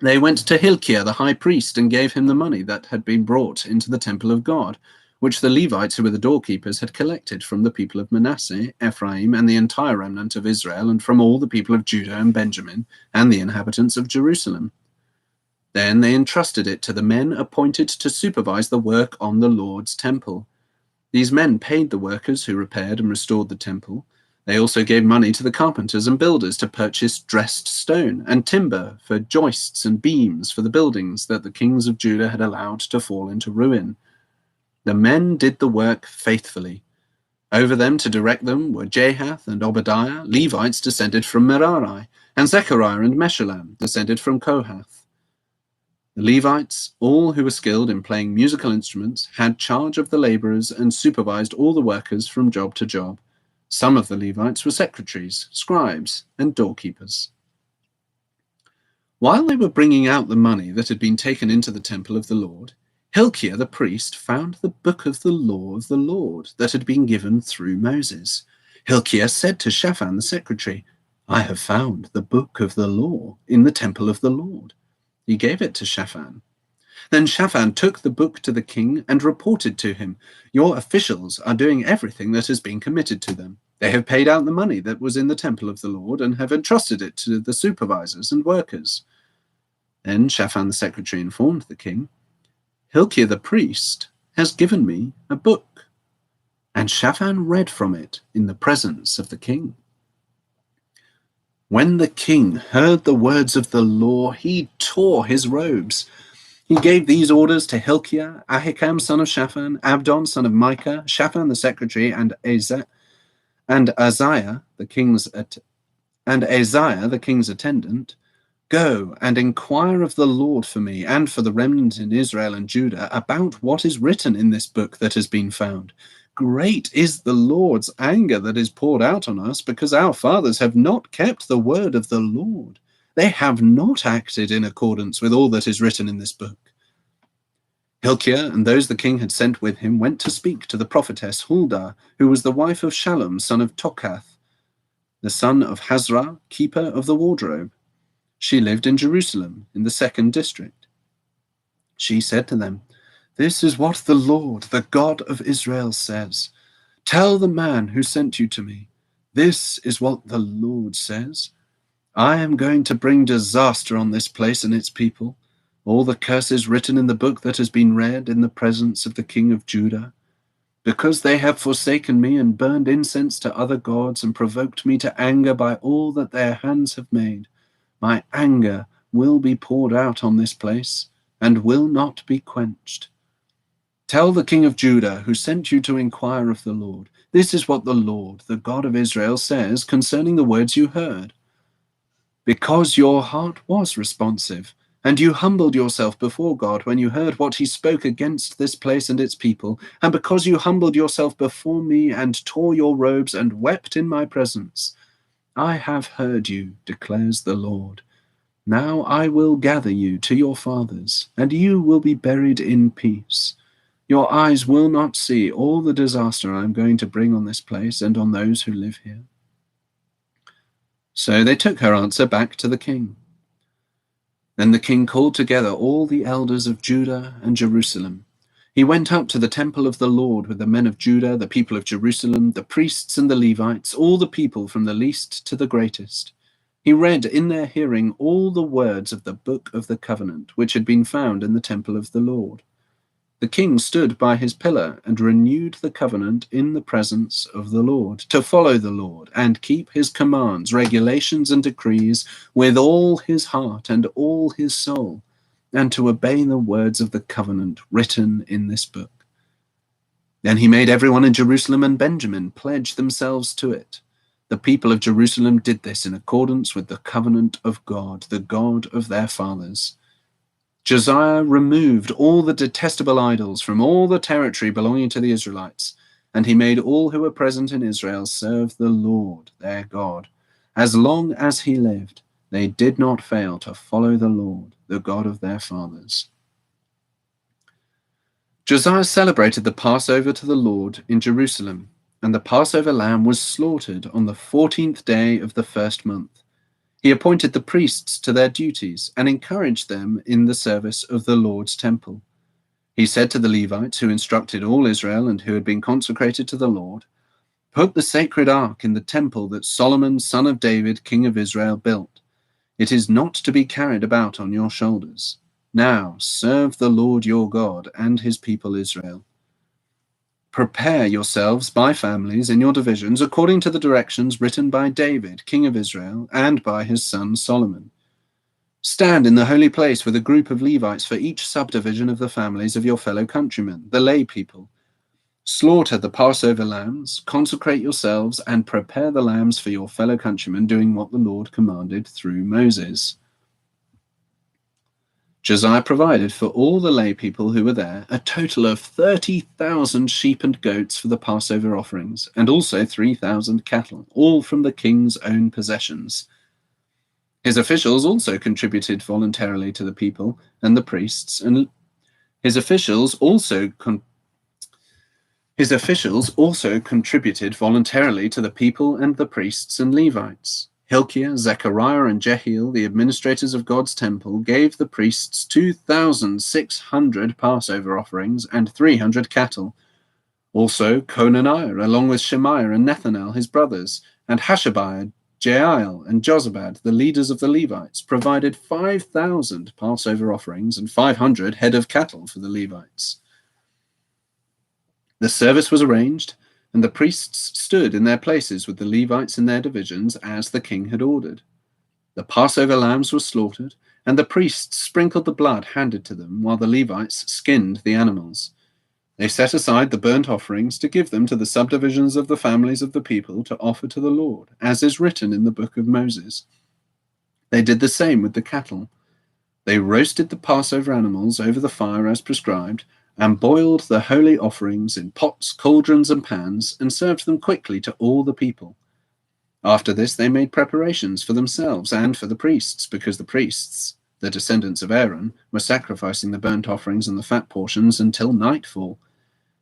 They went to Hilkiah, the high priest, and gave him the money that had been brought into the temple of God, which the Levites, who were the doorkeepers, had collected from the people of Manasseh, Ephraim, and the entire remnant of Israel, and from all the people of Judah and Benjamin, and the inhabitants of Jerusalem. Then they entrusted it to the men appointed to supervise the work on the Lord's temple. These men paid the workers who repaired and restored the temple. They also gave money to the carpenters and builders to purchase dressed stone and timber for joists and beams for the buildings that the kings of Judah had allowed to fall into ruin. The men did the work faithfully. Over them to direct them were Jahath and Obadiah, Levites descended from Merari, and Zechariah and Meshullam, descended from Kohath. The Levites, all who were skilled in playing musical instruments, had charge of the laborers and supervised all the workers from job to job. Some of the Levites were secretaries, scribes, and doorkeepers. While they were bringing out the money that had been taken into the temple of the Lord, Hilkiah the priest found the book of the law of the Lord that had been given through Moses. Hilkiah said to Shaphan the secretary, "I have found the book of the law in the temple of the Lord." He gave it to Shaphan. Then Shaphan took the book to the king and reported to him, "Your officials are doing everything that has been committed to them. They have paid out the money that was in the temple of the Lord and have entrusted it to the supervisors and workers." Then Shaphan the secretary informed the king, "Hilkiah the priest has given me a book." And Shaphan read from it in the presence of the king. When the king heard the words of the law, he tore his robes. He gave these orders to Hilkiah, Ahikam son of Shaphan, Abdon son of Micah, Shaphan the secretary, and Isaiah the king's attendant. Go and inquire of the Lord for me and for the remnant in Israel and Judah about what is written in this book that has been found. Great is the Lord's anger that is poured out on us, because our fathers have not kept the word of the Lord. They have not acted in accordance with all that is written in this book. Hilkiah and those the king had sent with him went to speak to the prophetess Huldah, who was the wife of Shallum, son of Tokath, the son of Hazra, keeper of the wardrobe. She lived in Jerusalem, in the 2nd district. She said to them, "This is what the Lord, the God of Israel, says. Tell the man who sent you to me, this is what the Lord says. I am going to bring disaster on this place and its people, all the curses written in the book that has been read in the presence of the king of Judah. Because they have forsaken me and burned incense to other gods and provoked me to anger by all that their hands have made, my anger will be poured out on this place and will not be quenched. Tell the king of Judah, who sent you to inquire of the Lord, this is what the Lord, the God of Israel, says concerning the words you heard. Because your heart was responsive, and you humbled yourself before God when you heard what he spoke against this place and its people, and because you humbled yourself before me and tore your robes and wept in my presence, I have heard you, declares the Lord. Now I will gather you to your fathers, and you will be buried in peace. Your eyes will not see all the disaster I am going to bring on this place and on those who live here." So they took her answer back to the king. Then the king called together all the elders of Judah and Jerusalem. He went up to the temple of the Lord with the men of Judah, the people of Jerusalem, the priests and the Levites, all the people from the least to the greatest. He read in their hearing all the words of the book of the covenant, which had been found in the temple of the Lord. The king stood by his pillar and renewed the covenant in the presence of the Lord, to follow the Lord and keep his commands, regulations, and decrees with all his heart and all his soul, and to obey the words of the covenant written in this book. Then he made everyone in Jerusalem and Benjamin pledge themselves to it. The people of Jerusalem did this in accordance with the covenant of God, the God of their fathers. Josiah removed all the detestable idols from all the territory belonging to the Israelites, and he made all who were present in Israel serve the Lord, their God. As long as he lived, they did not fail to follow the Lord, the God of their fathers. Josiah celebrated the Passover to the Lord in Jerusalem, and the Passover lamb was slaughtered on the 14th day of the first month. He appointed the priests to their duties and encouraged them in the service of the Lord's temple. He said to the Levites, who instructed all Israel and who had been consecrated to the Lord, "Put the sacred ark in the temple that Solomon, son of David, king of Israel, built. It is not to be carried about on your shoulders. Now serve the Lord your God and his people Israel. Prepare yourselves by families in your divisions according to the directions written by David, king of Israel, and by his son Solomon. Stand in the holy place with a group of Levites for each subdivision of the families of your fellow countrymen, the lay people. Slaughter the Passover lambs, consecrate yourselves, and prepare the lambs for your fellow countrymen, doing what the Lord commanded through Moses." Josiah provided for all the lay people who were there a total of 30,000 sheep and goats for the Passover offerings, and also 3,000 cattle, all from the king's own possessions. His officials also contributed voluntarily to the people and the priests, and his officials also contributed voluntarily to the people and the priests and Levites. Hilkiah, Zechariah, and Jehiel, the administrators of God's temple, gave the priests 2,600 Passover offerings and 300 cattle. Also Conaniah, along with Shemaiah and Nethanel, his brothers, and Hashabiah, Jael, and Jozabad, the leaders of the Levites, provided 5,000 Passover offerings and 500 head of cattle for the Levites. The service was arranged, and the priests stood in their places with the Levites in their divisions as the king had ordered. The Passover lambs were slaughtered, and the priests sprinkled the blood handed to them, while the Levites skinned the animals. They set aside the burnt offerings to give them to the subdivisions of the families of the people to offer to the Lord, as is written in the book of Moses. They did the same with the cattle. They roasted the Passover animals over the fire as prescribed, and boiled the holy offerings in pots, cauldrons, and pans, and served them quickly to all the people. After this, they made preparations for themselves and for the priests, because the priests, the descendants of Aaron, were sacrificing the burnt offerings and the fat portions until nightfall.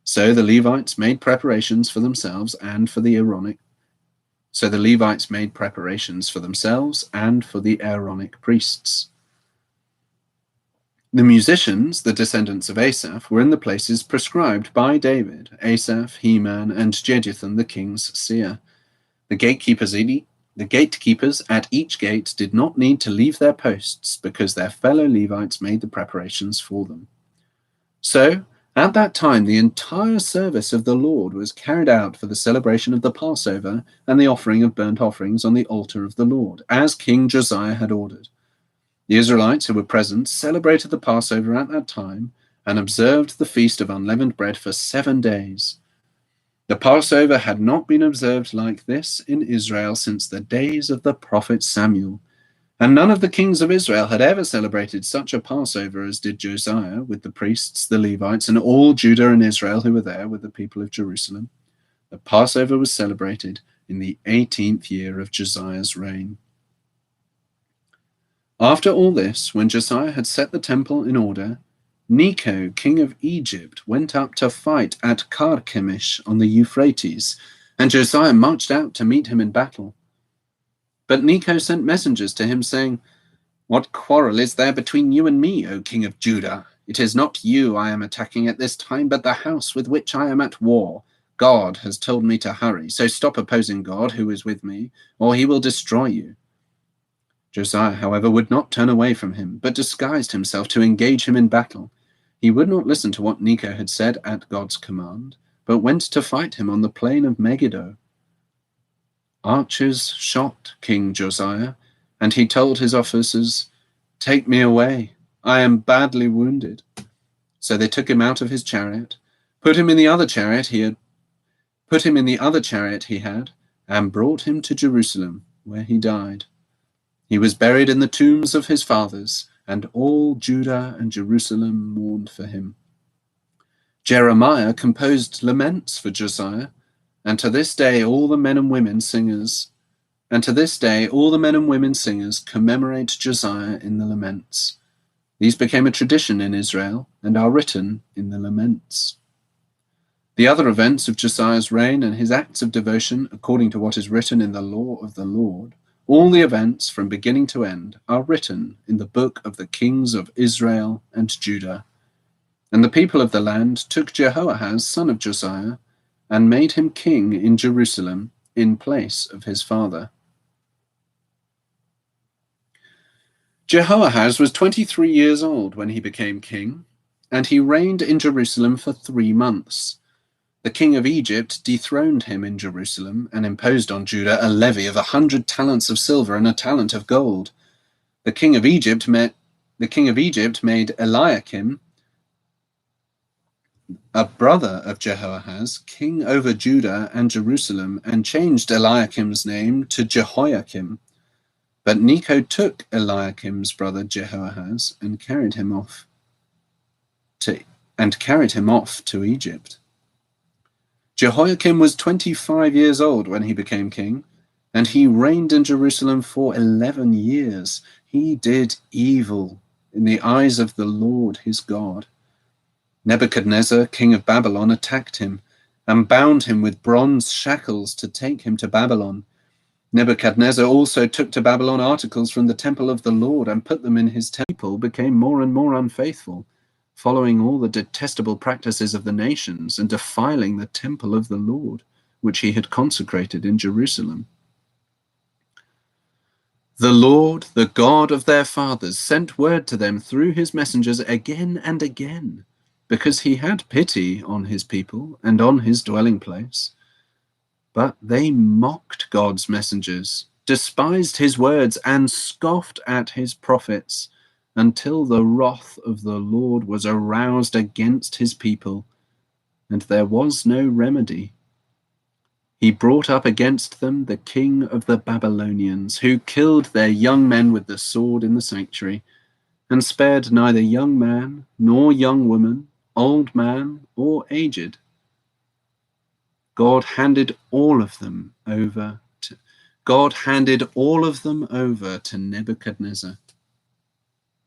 So the Levites made preparations for themselves and for the Aaronic. So the Levites made preparations for themselves and for the Aaronic priests. The musicians, the descendants of Asaph, were in the places prescribed by David, Asaph, Heman, and Jeduthun the king's seer. The gatekeepers at each gate did not need to leave their posts, because their fellow Levites made the preparations for them. So, at that time, the entire service of the Lord was carried out for the celebration of the Passover and the offering of burnt offerings on the altar of the Lord, as King Josiah had ordered. The Israelites who were present celebrated the Passover at that time and observed the Feast of Unleavened Bread for 7 days. The Passover had not been observed like this in Israel since the days of the prophet Samuel, and none of the kings of Israel had ever celebrated such a Passover as did Josiah, with the priests, the Levites, and all Judah and Israel who were there with the people of Jerusalem. The Passover was celebrated in the 18th year of Josiah's reign. After all this, when Josiah had set the temple in order, Necho, king of Egypt, went up to fight at Carchemish on the Euphrates, and Josiah marched out to meet him in battle. But Necho sent messengers to him, saying, "What quarrel is there between you and me, O king of Judah? It is not you I am attacking at this time, but the house with which I am at war. God has told me to hurry, so stop opposing God, who is with me, or he will destroy you." Josiah, however, would not turn away from him, but disguised himself to engage him in battle. He would not listen to what Necho had said at God's command, but went to fight him on the plain of Megiddo. Archers shot King Josiah, and he told his officers, "Take me away, I am badly wounded." So they took him out of his chariot, put him in the other chariot he had, and brought him to Jerusalem, where he died. He was buried in the tombs of his fathers, and all Judah and Jerusalem mourned for him. Jeremiah composed laments for Josiah, and to this day all the men and women singers commemorate Josiah in the laments. These became a tradition in Israel and are written in the laments. The other events of Josiah's reign and his acts of devotion, according to what is written in the law of the Lord, all the events from beginning to end, are written in the book of the kings of Israel and Judah. And the people of the land took Jehoahaz, son of Josiah, and made him king in Jerusalem in place of his father. Jehoahaz was 23 years old when he became king, and he reigned in Jerusalem for 3 months. The king of Egypt dethroned him in Jerusalem and imposed on Judah a levy of 100 talents of silver and a talent of gold. The king of Egypt made Eliakim, a brother of Jehoahaz, king over Judah and Jerusalem, and changed Eliakim's name to Jehoiakim. But Necho took Eliakim's brother Jehoahaz and carried him off to Egypt. Jehoiakim was 25 years old when he became king, and he reigned in Jerusalem for 11 years. He did evil in the eyes of the Lord his God. Nebuchadnezzar, king of Babylon, attacked him and bound him with bronze shackles to take him to Babylon. Nebuchadnezzar also took to Babylon articles from the temple of the Lord and put them in his temple, became more and more unfaithful, following all the detestable practices of the nations and defiling the temple of the Lord, which he had consecrated in Jerusalem. The Lord, the God of their fathers, sent word to them through his messengers again and again, because he had pity on his people and on his dwelling place. But they mocked God's messengers, despised his words, and scoffed at his prophets. until the wrath of the Lord was aroused against his people, and there was no remedy. He brought up against them the king of the Babylonians, who killed their young men with the sword in the sanctuary, and spared neither young man nor young woman, old man or aged. God handed all of them over to Nebuchadnezzar.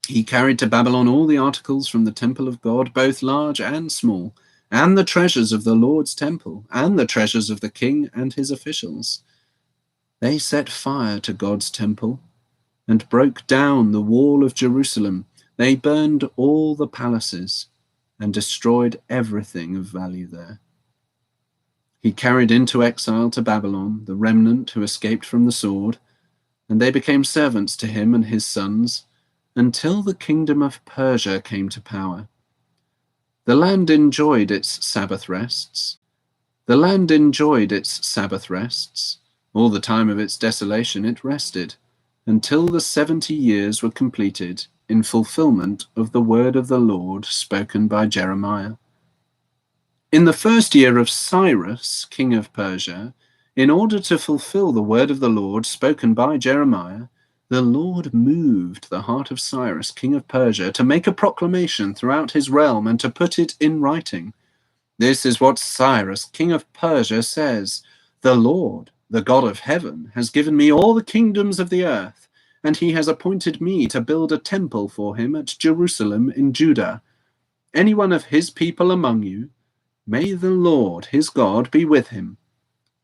He carried to Babylon all the articles from the temple of God, both large and small, and the treasures of the Lord's temple, and the treasures of the king and his officials. They set fire to God's temple and broke down the wall of Jerusalem. They burned all the palaces and destroyed everything of value there. He carried into exile to Babylon the remnant who escaped from the sword, and they became servants to him and his sons until the kingdom of Persia came to power. The land enjoyed its Sabbath rests. All the time of its desolation it rested, until the 70 years were completed in fulfillment of the word of the Lord spoken by Jeremiah. In the first year of Cyrus, king of Persia, in order to fulfill the word of the Lord spoken by Jeremiah, the Lord moved the heart of Cyrus, king of Persia, to make a proclamation throughout his realm and to put it in writing. This is what Cyrus, king of Persia, says: "The Lord, the God of heaven, has given me all the kingdoms of the earth, and he has appointed me to build a temple for him at Jerusalem in Judah. Any one of his people among you, may the Lord his God be with him,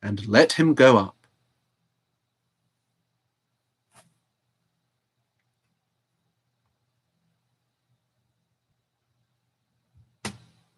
and let him go up